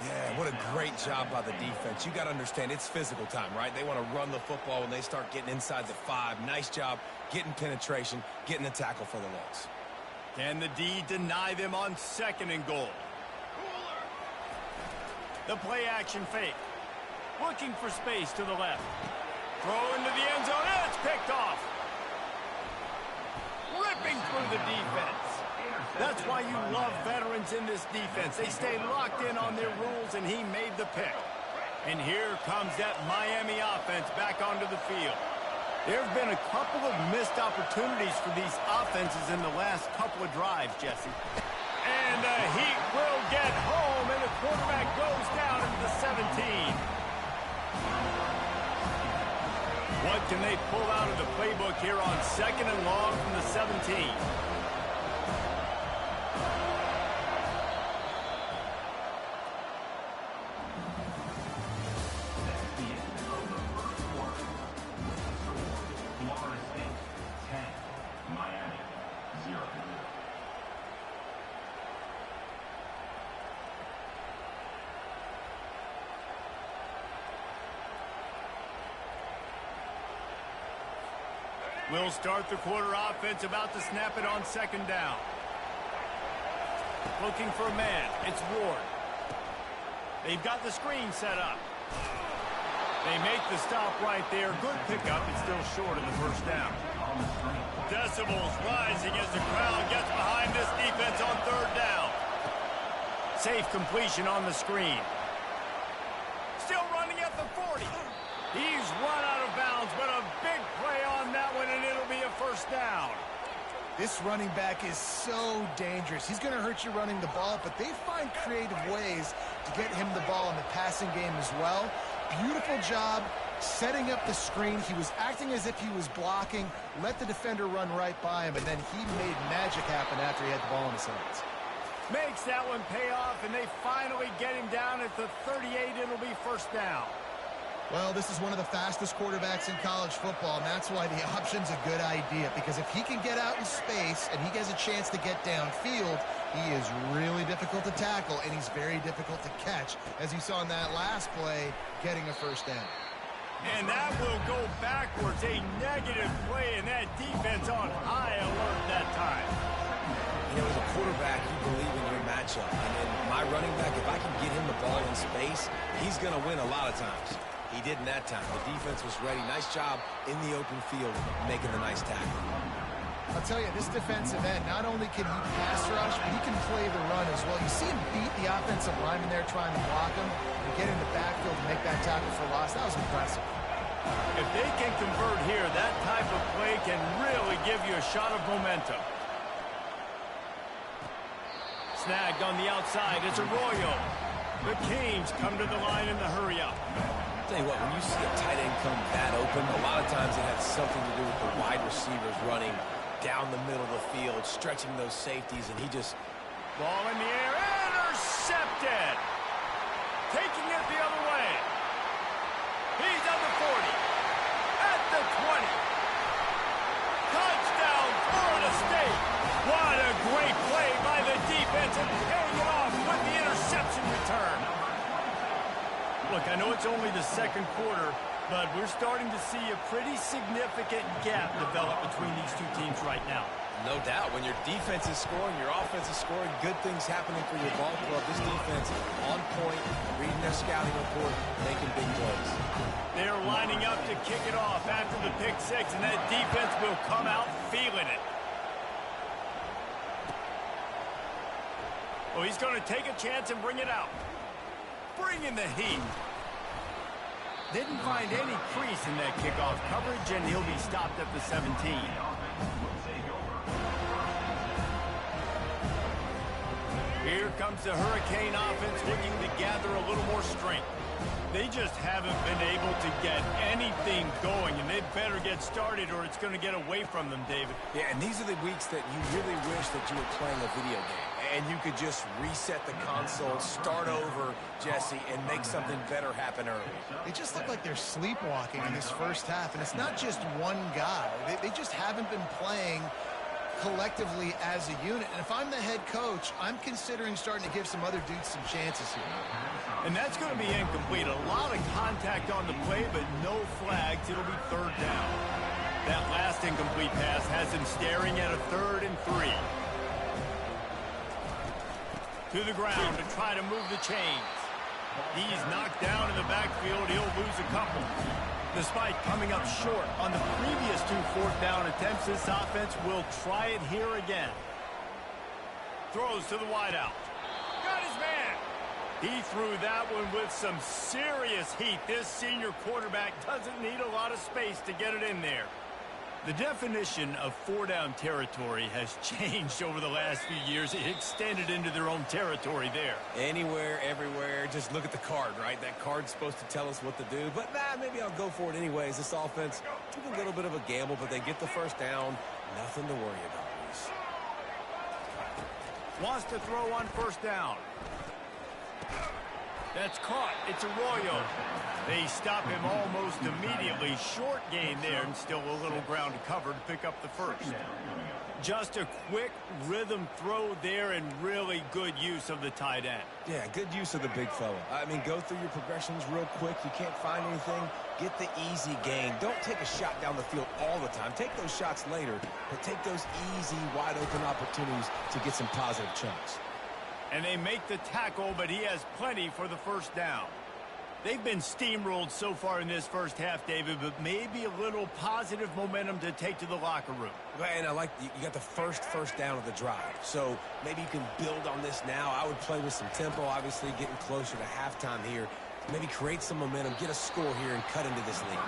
Yeah, what a great job by the defense. You got to understand, it's physical time, right? They want to run the football when they start getting inside the 5. Nice job getting penetration, getting the tackle for the loss. Can the D deny them on second and goal? The play action fake. Looking for space to the left. Throw into the end zone, and it's picked off. Ripping through the defense. That's why you love veterans in this defense. They stay locked in on their rules, and he made the pick. And here comes that Miami offense back onto the field. There have been a couple of missed opportunities for these offenses in the last couple of drives, Jesse. And the Heat will get home, and the quarterback goes down into the 17. What can they pull out of the playbook here on second and long from the 17? We'll start the quarter offense, about to snap it on second down. Looking for a man. It's Ward. They've got the screen set up. They make the stop right there. Good pickup. It's still short of the first down. Decibels rising as the crowd gets behind this defense on third down. Safe completion on the screen. Still running at the 40. He's run out of bounds, but a big play on that one, and it'll be a first down. This running back is so dangerous. He's going to hurt you running the ball, but they find creative ways to get him the ball in the passing game as well. Beautiful job setting up the screen. He was acting as if he was blocking, let the defender run right by him, and then he made magic happen after he had the ball in his hands. Makes that one pay off, and they finally get him down at the 38. It'll be first down. Well, this is one of the fastest quarterbacks in college football, and that's why the option's a good idea, because if he can get out in space and he gets a chance to get downfield, he is really difficult to tackle, and he's very difficult to catch, as you saw in that last play, getting a first down. And that will go backwards, a negative play, and that defense on high alert that time. You know, as a quarterback, you believe in your matchup, and then my running back, if I can get him the ball in space, he's going to win a lot of times. He did in that time. The defense was ready. Nice job in the open field making the nice tackle. I'll tell you, this defensive end, not only can he pass rush, but he can play the run as well. You see him beat the offensive lineman there trying to block him and get in the backfield and make that tackle for loss. That was impressive. If they can convert here, that type of play can really give you a shot of momentum. Snagged on the outside. It's Arroyo. The Canes come to the line in the hurry-up. Tell you what, when you see a tight end come that open, a lot of times it has something to do with the wide receivers running down the middle of the field, stretching those safeties, and he just... Ball in the air, intercepted! Taking it the other way. He's on the 40. At the 20. Touchdown, Florida State! What a great play by the defense, and paying it off with the interception return. Look, I know it's only the second quarter, but we're starting to see a pretty significant gap develop between these two teams right now. No doubt. When your defense is scoring, your offense is scoring, good things happening for your ball club. This defense on point, reading their scouting report, making big plays. They're lining up to kick it off after the pick six, and that defense will come out feeling it. Oh, he's going to take a chance and bring it out. Bring in the heat. Didn't find any crease in that kickoff coverage, and he'll be stopped at the 17. Here comes the Hurricane offense looking to gather a little more strength. They just haven't been able to get anything going, and they better get started or it's going to get away from them, David. Yeah, and these are the weeks that you really wish that you were playing a video game and you could just reset the console, start over, Jesse, and make something better happen early. They just look like they're sleepwalking in this first half, and it's not just one guy. They just haven't been playing collectively as a unit. And if I'm the head coach, I'm considering starting to give some other dudes some chances here. And that's going to be incomplete. A lot of contact on the play, but no flags. It'll be third down. That last incomplete pass has him staring at a 3rd and 3. To the ground to try to move the chains. He's knocked down in the backfield. He'll lose a couple. Despite coming up short on the previous 2 4th-down attempts, this offense will try it here again. Throws to the wideout. Got his man. He threw that one with some serious heat. This senior quarterback doesn't need a lot of space to get it in there. The definition of 4-down territory has changed over the last few years. It extended into their own territory there. Anywhere, everywhere, just look at the card, right? That card's supposed to tell us what to do, but maybe I'll go for it anyways. This offense took a little bit of a gamble, but they get the first down. Nothing to worry about, Luis. Wants to throw on 1st down. That's caught. It's Arroyo. They stop him almost immediately. Short gain there, and still a little ground to cover to pick up the first. Just a quick rhythm throw there, and really good use of the tight end. Yeah, good use of the big fella. I mean, go through your progressions real quick. You can't find anything, get the easy gain. Don't take a shot down the field all the time. Take those shots later, but take those easy, wide-open opportunities to get some positive chunks. And they make the tackle, but he has plenty for the 1st down. They've been steamrolled so far in this first half, David, but maybe a little positive momentum to take to the locker room. And I like you got the first down of the drive, so maybe you can build on this now. I would play with some tempo, obviously getting closer to halftime here. Maybe create some momentum, get a score here, and cut into this lead.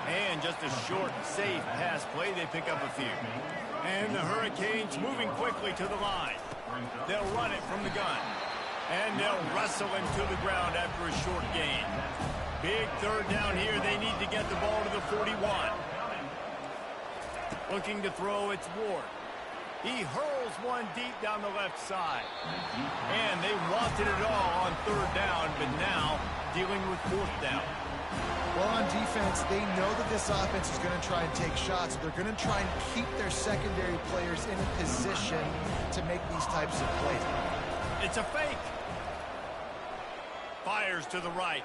And just a short, safe pass play, they pick up a few. And the Hurricanes moving quickly to the line. They'll run it from the gun. And they'll wrestle him to the ground after a short gain. Big 3rd down here. They need to get the ball to the 41. Looking to throw, it's Ward. He hurls one deep down the left side. And they wanted it all on 3rd down, but now dealing with 4th down. Well, on defense, they know that this offense is going to try and take shots. They're going to try and keep their secondary players in a position to make these types of plays. It's a fake. Fires to the right.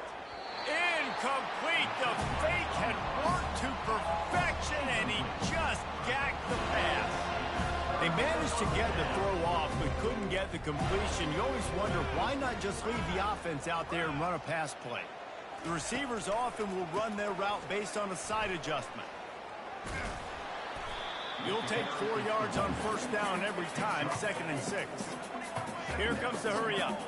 Incomplete. The fake had worked to perfection, and he just gacked the pass. They managed to get the throw off, but couldn't get the completion. You always wonder, why not just leave the offense out there and run a pass play? The receivers often will run their route based on a side adjustment. You'll take 4 yards on 1st down every time, 2nd and 6. Here comes the hurry up.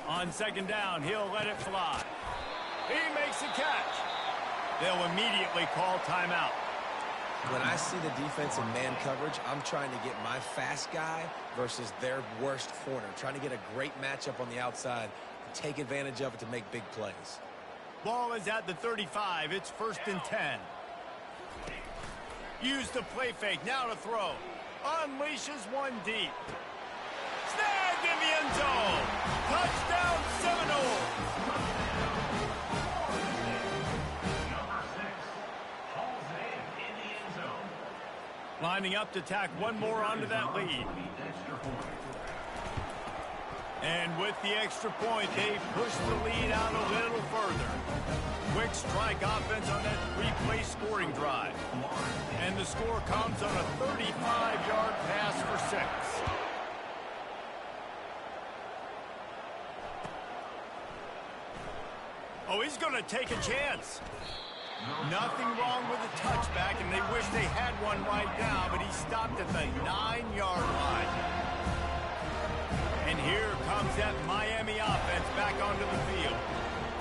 On 2nd down, he'll let it fly. He makes the catch. They'll immediately call timeout. When I see the defense in man coverage, I'm trying to get my fast guy versus their worst corner. Trying to get a great matchup on the outside, take advantage of it to make big plays. Ball is at the 35. It's 1st and 10. Use the play fake. Now to throw. Unleashes one deep. Snagged in the end zone. Touchdown Seminoles. Lining up to tack one more onto that lead. And with the extra point, they push the lead out a little further. Quick strike offense on that 3-play scoring drive. And the score comes on a 35-yard pass for 6. Oh, he's going to take a chance. Nothing wrong with the touchback, and they wish they had one right now, but he stopped at the 9-yard line. And here comes that Miami offense back onto the field.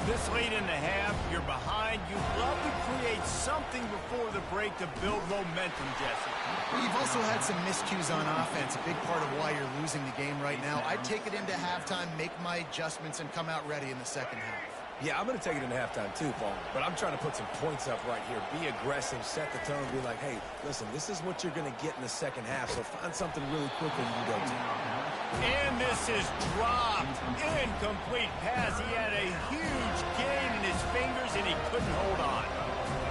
This late in the half, you're behind. You'd love to create something before the break to build momentum, Jesse. Well, you've also had some miscues on offense, a big part of why you're losing the game right now. I'd take it into halftime, make my adjustments, and come out ready in the second half. Yeah, I'm going to take it into halftime too, Paul. But I'm trying to put some points up right here. Be aggressive, set the tone, be like, hey, listen, this is what you're going to get in the second half, so find something really quick and you can go to. And this is dropped. Incomplete pass. He had a huge gain in his fingers, and he couldn't hold on.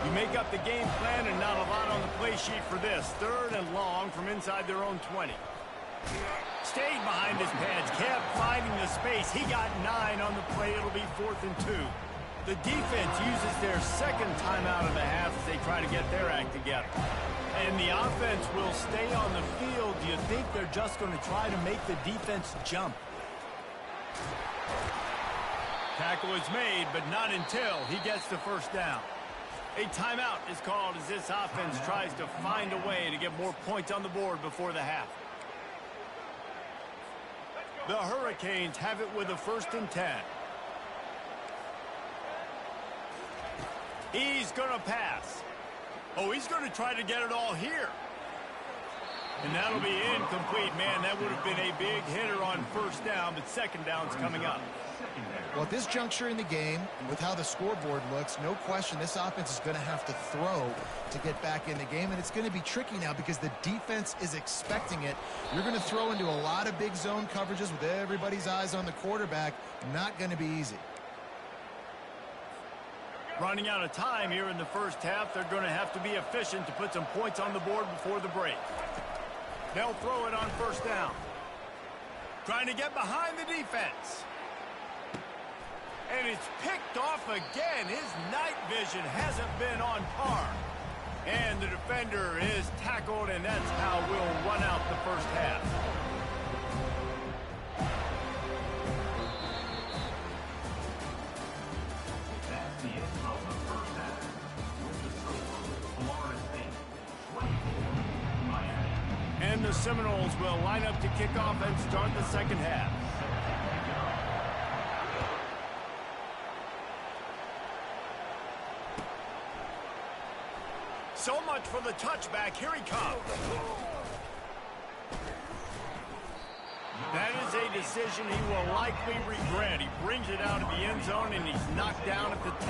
You make up the game plan and not a lot on the play sheet for this. 3rd and long from inside their own 20. Stayed behind his pads, kept finding the space. He got 9 on the play. It'll be 4th and 2. The defense uses their second timeout of the half as they try to get their act together. And the offense will stay on the field. Do you think they're just going to try to make the defense jump? Tackle is made, but not until he gets the first down. A timeout is called as this offense tries to find a way to get more points on the board before the half. The Hurricanes have it with a 1st and 10. He's going to pass. Oh, he's going to try to get it all here. And that'll be incomplete. Man, that would have been a big hitter on 1st down, but 2nd down's coming up. Well, at this juncture in the game, with how the scoreboard looks, no question this offense is going to have to throw to get back in the game, and it's going to be tricky now because the defense is expecting it. You're going to throw into a lot of big zone coverages with everybody's eyes on the quarterback. Not going to be easy. Running out of time here in the first half, they're going to have to be efficient to put some points on the board before the break. They'll throw it on 1st down. Trying to get behind the defense. And it's picked off again. His night vision hasn't been on par. And the defender is tackled, and that's how we'll run out the first half. That's the end of the first half. With the score, Florida State 24, Miami. And the Seminoles will line up to kick off and start the second half. So much for the touchback. Here he comes. That is a decision he will likely regret. He brings it out of the end zone, and he's knocked down at the 10.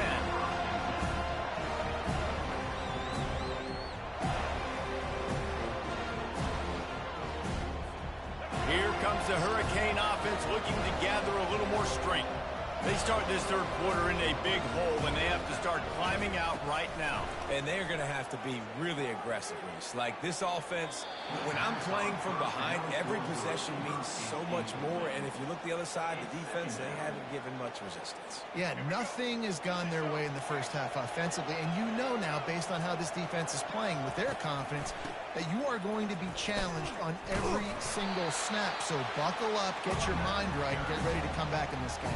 Here comes the Hurricane offense looking to gather a little more strength. They start this 3rd quarter in a big hole, and they have to start climbing out right now. And they're going to have to be really aggressive, Reese. Like this offense, when I'm playing from behind, every possession means so much more. And if you look the other side, the defense, they haven't given much resistance. Yeah, nothing has gone their way in the first half offensively. And you know now, based on how this defense is playing with their confidence, that you are going to be challenged on every single snap. So buckle up, get your mind right, and get ready to come back in this game.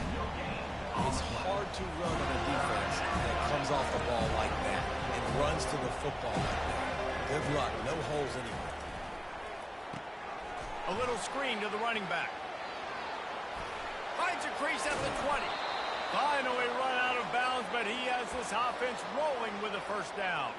It's hard to run on a defense that comes off the ball like that and runs to the football like that. Good luck. No holes anywhere. A little screen to the running back. Finds a crease at the 20. Finally run out of bounds, but he has this offense rolling with a 1st down.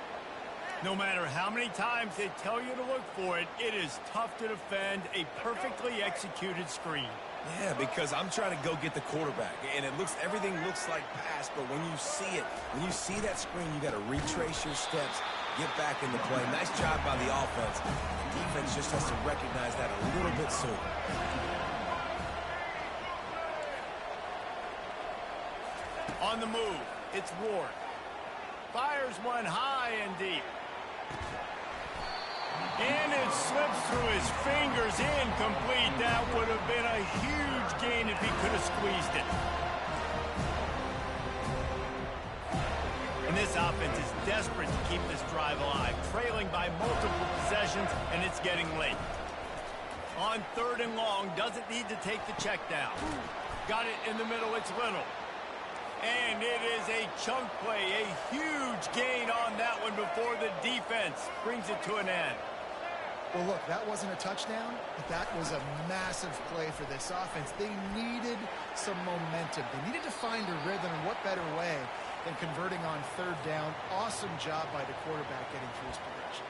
No matter how many times they tell you to look for it, it is tough to defend a perfectly executed screen. Yeah, because I'm trying to go get the quarterback, and everything looks like pass, but when you see it, when you see that screen, you got to retrace your steps, get back in the play. Nice job by the offense. The defense just has to recognize that a little bit sooner. On the move, it's Ward. Fires one high and deep. And it slips through his fingers, incomplete. That would have been a huge gain if he could have squeezed it. And this offense is desperate to keep this drive alive, trailing by multiple possessions, and it's getting late. On 3rd and long, doesn't need to take the check down. Got it in the middle, it's Little. And it is a chunk play, a huge gain on that one before the defense brings it to an end. Well, look, that wasn't a touchdown, but that was a massive play for this offense. They needed some momentum. They needed to find a rhythm, and what better way than converting on third down. Awesome job by the quarterback getting through his progression.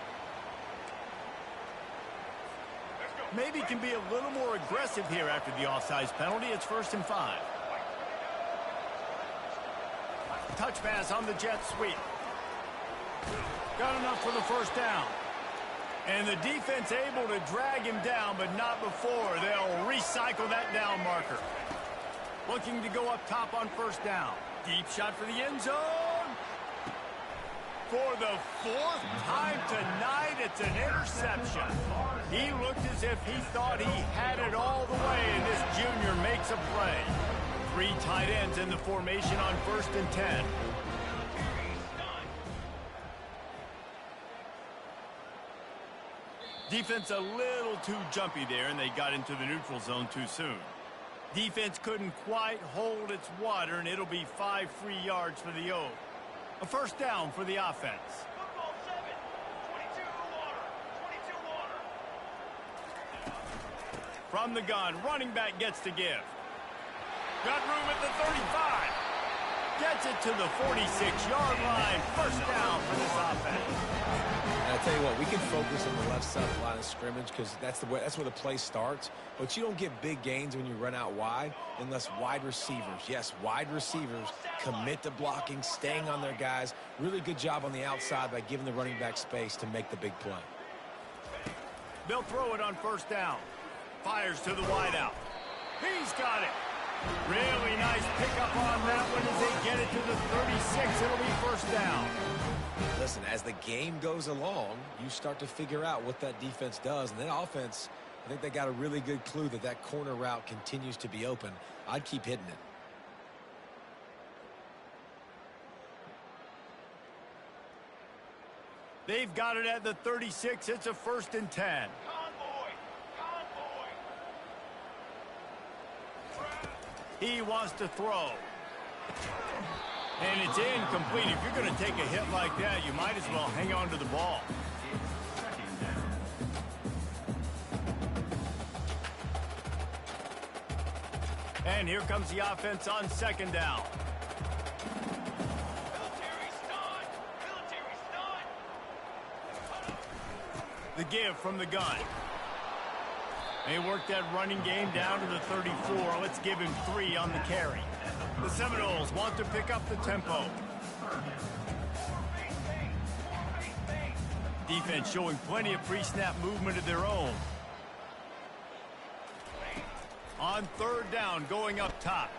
Maybe can be a little more aggressive here after the offsides penalty. It's 1st and 5. Touch pass on the jet sweep. Got enough for the 1st down. And the defense able to drag him down, but not before. They'll recycle that down marker. Looking to go up top on 1st down. Deep shot for the end zone. For the 4th time tonight, it's an interception. He looked as if he thought he had it all the way, and this junior makes a play. 3 tight ends in the formation on 1st and 10. Defense a little too jumpy there, and they got into the neutral zone too soon. Defense couldn't quite hold its water, and it'll be 5 free yards for the Oak. A 1st down for the offense. Football 7, 22 water, 22 water. From the gun, running back gets to give. Got room at the 35. Gets it to the 46-yard line. 1st down for this offense. And I tell you what, we can focus on the left side of the line of scrimmage because that's where the play starts. But you don't get big gains when you run out wide unless wide receivers, yes, wide receivers, commit to blocking, staying on their guys. Really good job on the outside by giving the running back space to make the big play. They'll throw it on 1st down. Fires to the wideout. He's got it. Really nice pickup on that one as they get it to the 36. It'll be 1st down. Listen, as the game goes along, you start to figure out what that defense does. And that offense, I think they got a really good clue that that corner route continues to be open. I'd keep hitting it. They've got it at the 36. It's a 1st and 10. He wants to throw. And it's incomplete. If you're going to take a hit like that, you might as well hang on to the ball. And here comes the offense on 2nd down. Military stun! Military stun! The give from the gun. They work that running game down to the 34. Let's give him 3 on the carry. The Seminoles want to pick up the tempo. Defense showing plenty of pre-snap movement of their own. On 3rd down, going up top.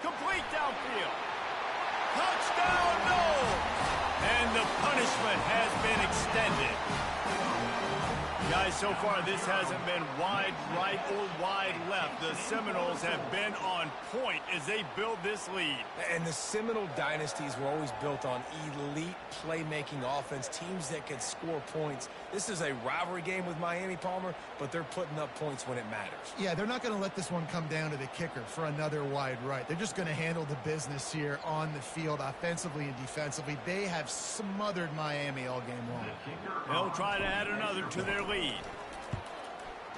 Complete downfield. Touchdown, no! And the punishment has been extended. Guys, so far this hasn't been wide right or wide left. The Seminoles have been on point as they build this lead. And the Seminole dynasties were always built on elite playmaking offense, teams that could score points. This is a rivalry game with Miami, Palmer, but they're putting up points when it matters. Yeah, they're not going to let this one come down to the kicker for another wide right. They're just going to handle the business here on the field, offensively and defensively. They have smothered Miami all game long. They'll try to add another to their lead.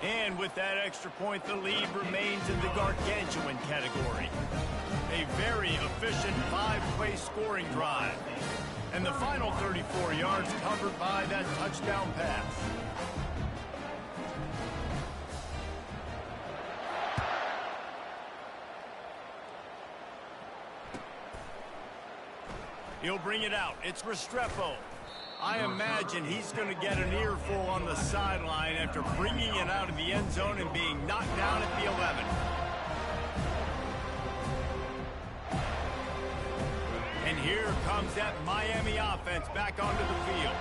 And with that extra point, the lead remains in the gargantuan category. A very efficient 5-play scoring drive. And the final 34 yards covered by that touchdown pass. He'll bring it out. It's Restrepo. I imagine he's going to get an earful on the sideline after bringing it out of the end zone and being knocked down at the 11. And here comes that Miami offense back onto the field.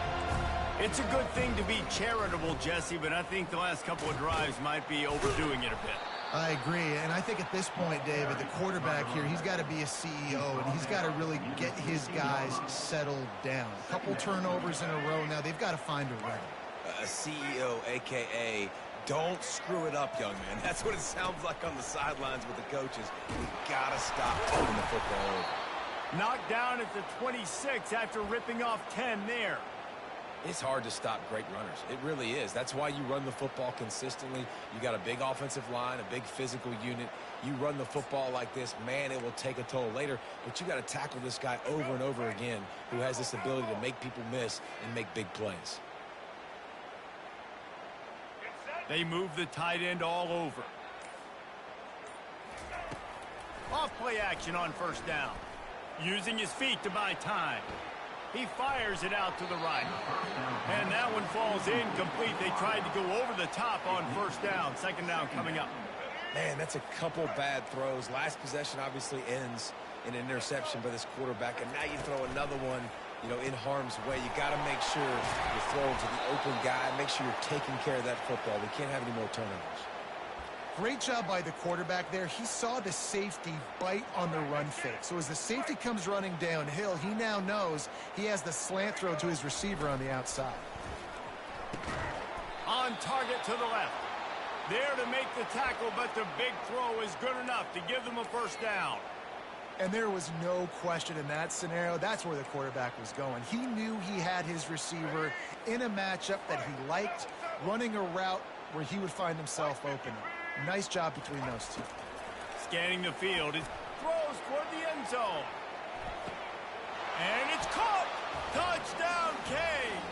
It's a good thing to be charitable, Jesse, but I think the last couple of drives might be overdoing it a bit. I agree, and I think at this point, David, the quarterback here, he's got to be a CEO, and he's got to really get his guys settled down. A couple turnovers in a row now. They've got to find a rhythm. A CEO, a.k.a. don't screw it up, young man. That's what it sounds like on the sidelines with the coaches. We got to stop turning the football over. Knocked down at the 26 after ripping off 10 there. It's hard to stop great runners. It really is. That's why you run the football consistently. You got a big offensive line, a big physical unit. You run the football like this, man, it will take a toll later. But you got to tackle this guy over and over again who has this ability to make people miss and make big plays. They move the tight end all over. Off play action on first down. Using his feet to buy time. He fires it out to the right. And that one falls incomplete. They tried to go over the top on first down. Second down coming up. Man, that's a couple bad throws. Last possession obviously ends in an interception by this quarterback. And now you throw another one, you know, in harm's way. You got to make sure you're throwing to the open guy. Make sure you're taking care of that football. We can't have any more turnovers. Great job by the quarterback there. He saw the safety bite on the run fake. So as the safety comes running downhill, he now knows he has the slant throw to his receiver on the outside. On target to the left. There to make the tackle, but the big throw is good enough to give them a first down. And there was no question in that scenario. That's where the quarterback was going. He knew he had his receiver in a matchup that he liked, running a route where he would find himself open. Nice job between those two. Scanning the field. It throws toward the end zone. And it's caught. Touchdown, Canes.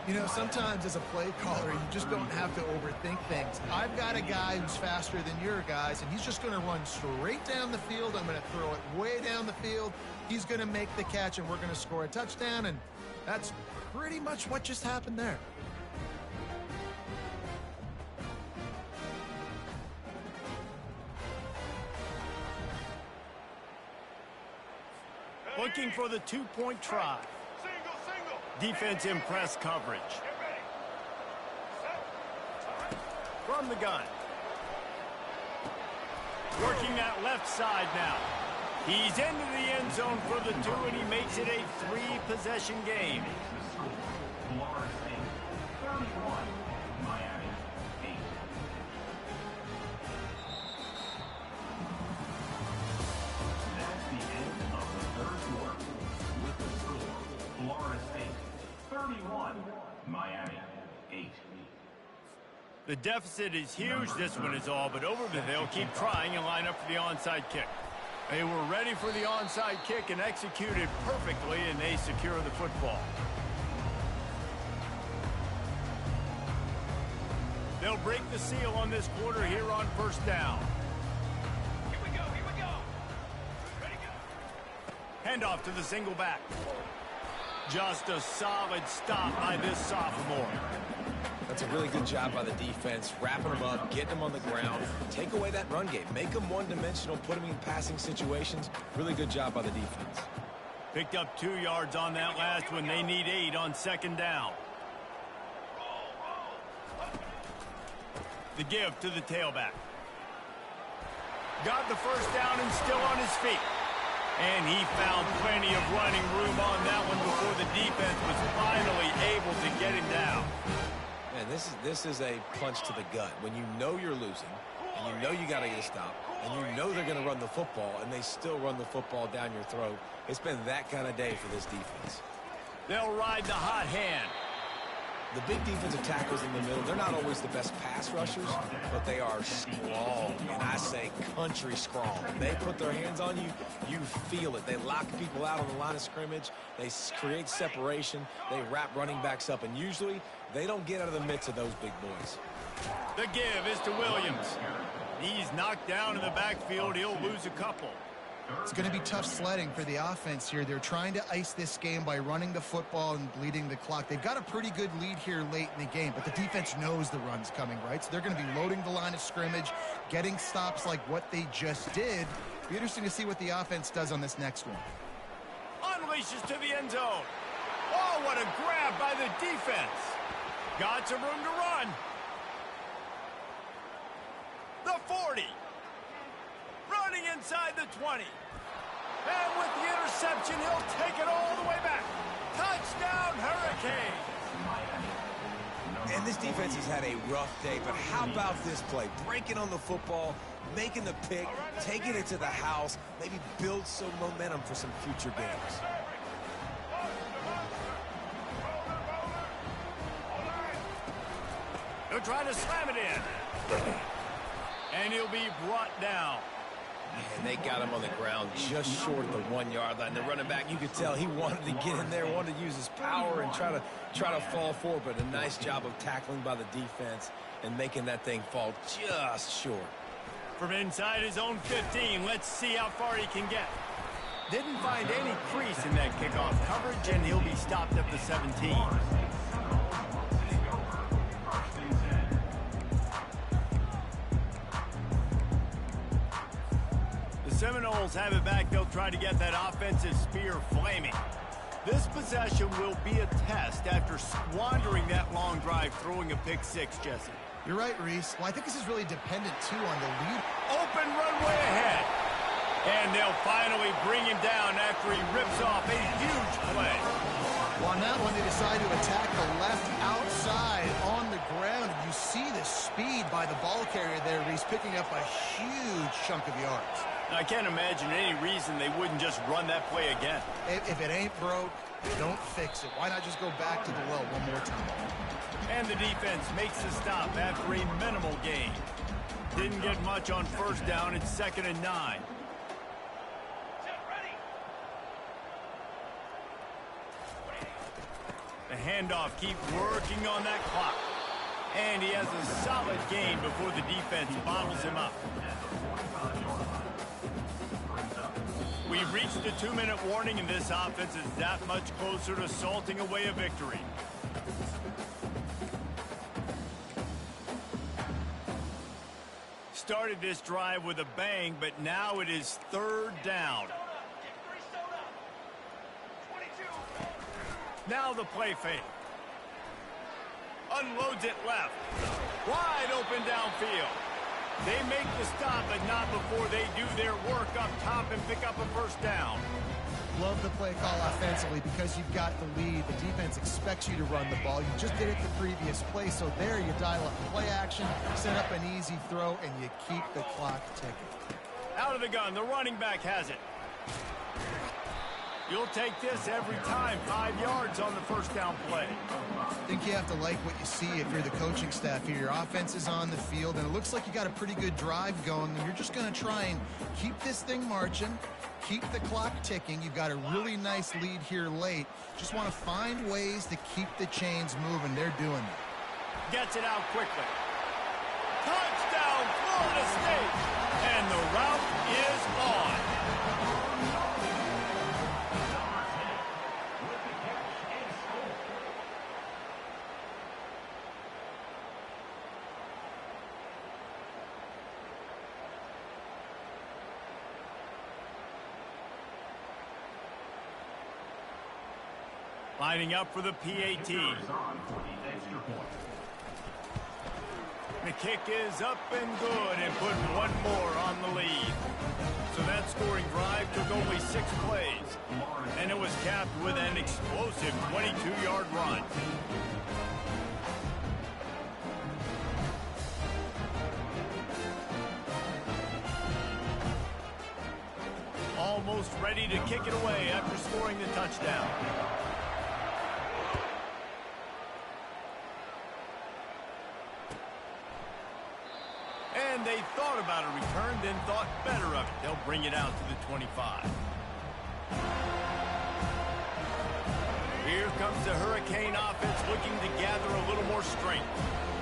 You know, sometimes as a play caller, you just don't have to overthink things. I've got a guy who's faster than your guys, and he's just going to run straight down the field. I'm going to throw it way down the field. He's going to make the catch, and we're going to score a touchdown, and that's pretty much what just happened there. Looking for the two-point try. Defense in press coverage. From the gun. Working that left side now. He's into the end zone for the two, and he makes it a three-possession game. Florida State 31, Miami 8. That's the end of the third quarter. With the score, Florida State 31, Miami 8. The deficit is huge. This one is all but over, but they'll keep trying and line up for the onside kick. They were ready for the onside kick and executed perfectly, and they secure the football. They'll break the seal on this quarter here on first down. Here we go, here we go. Ready, go. Handoff to the single back. Just a solid stop by this sophomore. That's a really good job by the defense, wrapping them up, getting them on the ground. Take away that run game. Make them one-dimensional, put them in passing situations. Really good job by the defense. Picked up 2 yards on that last one. They need 8 on second down. The give to the tailback. Got the first down and still on his feet. And he found plenty of running room on that one before the defense was finally able to get him down. Man, this is a punch to the gut. When you know you're losing, and you know you got to get a stop, and you know they're going to run the football, and they still run the football down your throat. It's been that kind of day for this defense. They'll ride the hot hand. The big defensive tackles in the middle, they're not always the best pass rushers, but they are strong, and I say country strong. They put their hands on you, you feel it. They lock people out on the line of scrimmage. They create separation. They wrap running backs up, and usually they don't get out of the midst of those big boys. The give is to Williams. He's knocked down in the backfield. He'll lose a couple. It's going to be tough sledding for the offense here. They're trying to ice this game by running the football and bleeding the clock. They've got a pretty good lead here late in the game, but the defense knows the run's coming, right? So they're going to be loading the line of scrimmage, getting stops like what they just did. Be interesting to see what the offense does on this next one. Unleashes to the end zone. Oh, what a grab by the defense. Got some room to run. The 40. Running inside the 20. And with the interception, he'll take it all the way back. Touchdown, Hurricanes. And this defense has had a rough day, but how about this play? Breaking on the football, making the pick, taking it to the house, maybe build some momentum for some future games. They're trying to slam it in. And he'll be brought down. And they got him on the ground just short of the 1 yard line. The running back, you could tell he wanted to get in there, wanted to use his power and try to fall forward, but a nice job of tackling by the defense and making that thing fall just short. From inside his own 15, let's see how far he can get. Didn't find any crease in that kickoff coverage, and he'll be stopped at the 17. The Seminoles have it back. They'll try to get that offensive spear flaming. This possession will be a test after squandering that long drive, throwing a pick six, Jesse. You're right, Reese. Well, I think this is really dependent, too, on the lead. Open runway ahead. And they'll finally bring him down after he rips off a huge play. Well, on that one, they decide to attack the left outside on the ground. You see the speed by the ball carrier there, Reese, picking up a huge chunk of yards. I can't imagine any reason they wouldn't just run that play again. If it ain't broke, don't fix it. Why not just go back to the well one more time? And the defense makes the stop after a minimal gain. Didn't get much on first down. It's 2nd and 9. The handoff, keep working on that clock. And he has a solid gain before the defense bottles him up. We've reached the 2-minute warning, and this offense is that much closer to salting away a victory. Started this drive with a bang, but now it is 3rd down. Now the play fake. Unloads it left. Wide open downfield. They make the stop, but not before they do their work up top and pick up a first down. Love the play call offensively because you've got the lead. The defense expects you to run the ball. You just did it the previous play, so there you dial up play action, set up an easy throw, and you keep the clock ticking. Out of the gun, the running back has it. You'll take this every time. 5 yards on the first down play. I think you have to like what you see if you're the coaching staff here. Your offense is on the field, and it looks like you got a pretty good drive going, and you're just going to try and keep this thing marching, keep the clock ticking. You've got a really nice lead here late. Just want to find ways to keep the chains moving. They're doing that. Gets it out quickly. Touchdown, Florida State! And the route is on. Lining up for the PAT. The kick is up and good and put one more on the lead. So that scoring drive took only 6 plays. And it was capped with an explosive 22-yard run. Almost ready to kick it away after scoring the touchdown. And they thought about a return, then thought better of it. They'll bring it out to the 25. Here comes the Hurricane offense looking to gather a little more strength.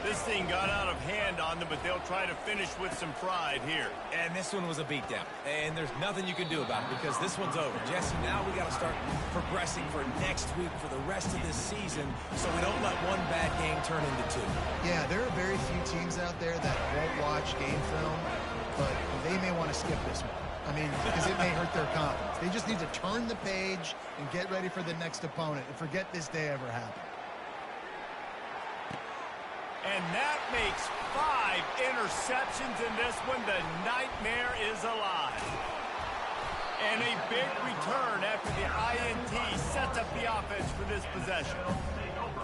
This thing got out of hand on them, but they'll try to finish with some pride here. And this one was a beatdown. And there's nothing you can do about it because this one's over. Jesse, now we got to start progressing for next week for the rest of this season so we don't let one bad game turn into 2. Yeah, there are very few teams out there that won't watch game film, but they may want to skip this one. I mean, because it may hurt their confidence. They just need to turn the page and get ready for the next opponent and forget this day ever happened. And that makes 5 interceptions in this one. The nightmare is alive. And a big return after the INT sets up the offense for this possession.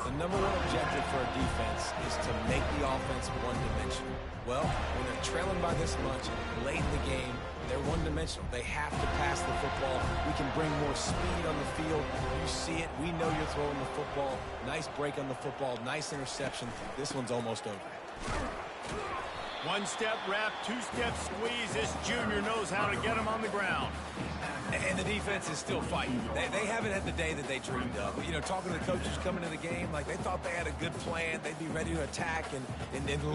The number one objective for a defense is to make the offense one-dimensional. Well, when they're trailing by this much late in the game, they're one-dimensional. They have to pass the football. We can bring more speed on the field. You see it. We know you're throwing the football. Nice break on the football. Nice interception. This one's almost over. One-step wrap, two-step squeeze. This junior knows how to get him on the ground. And the defense is still fighting. They haven't had the day that they dreamed of. You know, talking to the coaches coming to the game, like they thought they had a good plan. They'd be ready to attack and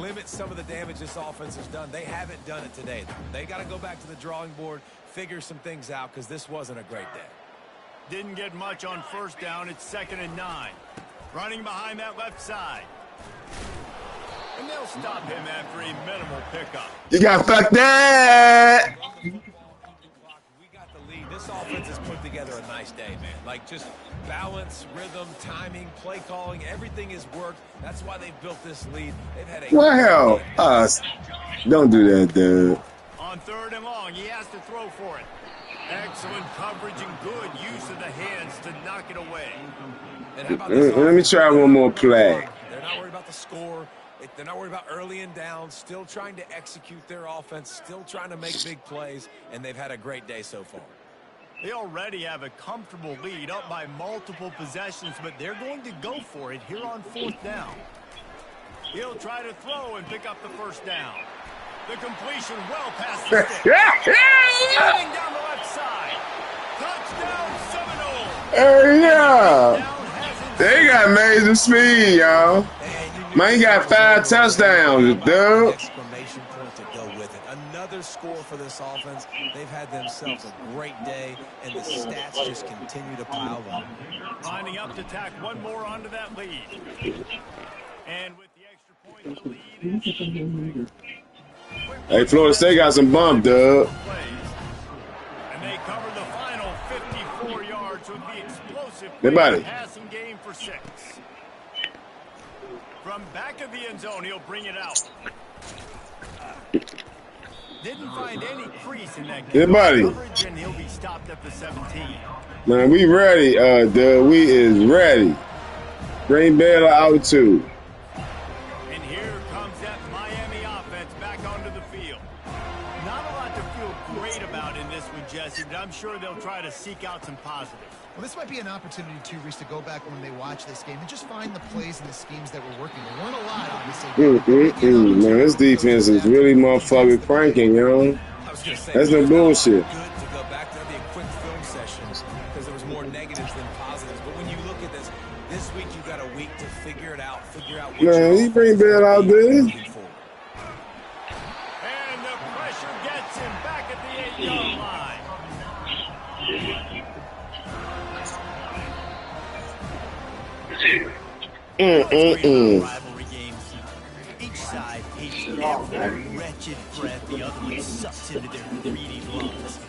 limit some of the damage this offense has done. They haven't done it today. They got to go back to the drawing board, figure some things out, because this wasn't a great day. Didn't get much on first down. It's 2nd and 9. Running behind that left side. And they'll stop him after a minimal pickup. You got fucked that. We got the lead. This offense has put together a nice day, man. Like just balance, rhythm, timing, play calling, everything has worked. That's why they've built this lead. They've had a Wow. Don't do that, dude. On 3rd and long, he has to throw for it. Excellent coverage and good use of the hands to knock it away. And how about this Let me try one more play. They're not worried about the score. They're not worried about early and down, still trying to execute their offense, still trying to make big plays, and they've had a great day so far. They already have a comfortable lead up by multiple possessions, but they're going to go for it here on 4th down. He'll try to throw and pick up the 1st down. The completion well past the stick. Running down the left side. Touchdown Seminole. Hey, yeah. They got amazing speed, y'all. Man, he got 5 touchdowns, dude. Exclamation point to go with it. Another score for this offense. They've had themselves a great day, and the stats just continue to pile on. Lining up to tack one more onto that lead. And with the extra point, the lead is... Hey, Florida State got some bump, dude. And they cover the final 54 yards with the explosive passing game for 6. From back of the end zone, he'll bring it out. Didn't find any crease in that coverage, and he'll be stopped at the 17. Man, we ready, dude. We is ready. Green Bay out too. And here comes that Miami offense back onto the field. Not a lot to feel great about in this one, Jesse, but I'm sure they'll try to seek out some positives. Well, this might be an opportunity, too, Reese, to go back when they watch this game and just find the plays and the schemes that were working. There weren't a lot, obviously. Man, this defense is really motherfucking cranking, yo. That's no bullshit. Good to go back to the quick film sessions because there was more negatives than positives. But when you look at this week you got a week to figure it out. Man, he bring Bell out there. And the pressure gets him back at the 8-yard line. Rivalry games. Each side hates every wretched breath the other one sucks into their greedy lungs.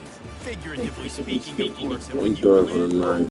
Figuratively speaking, of course, and when you win,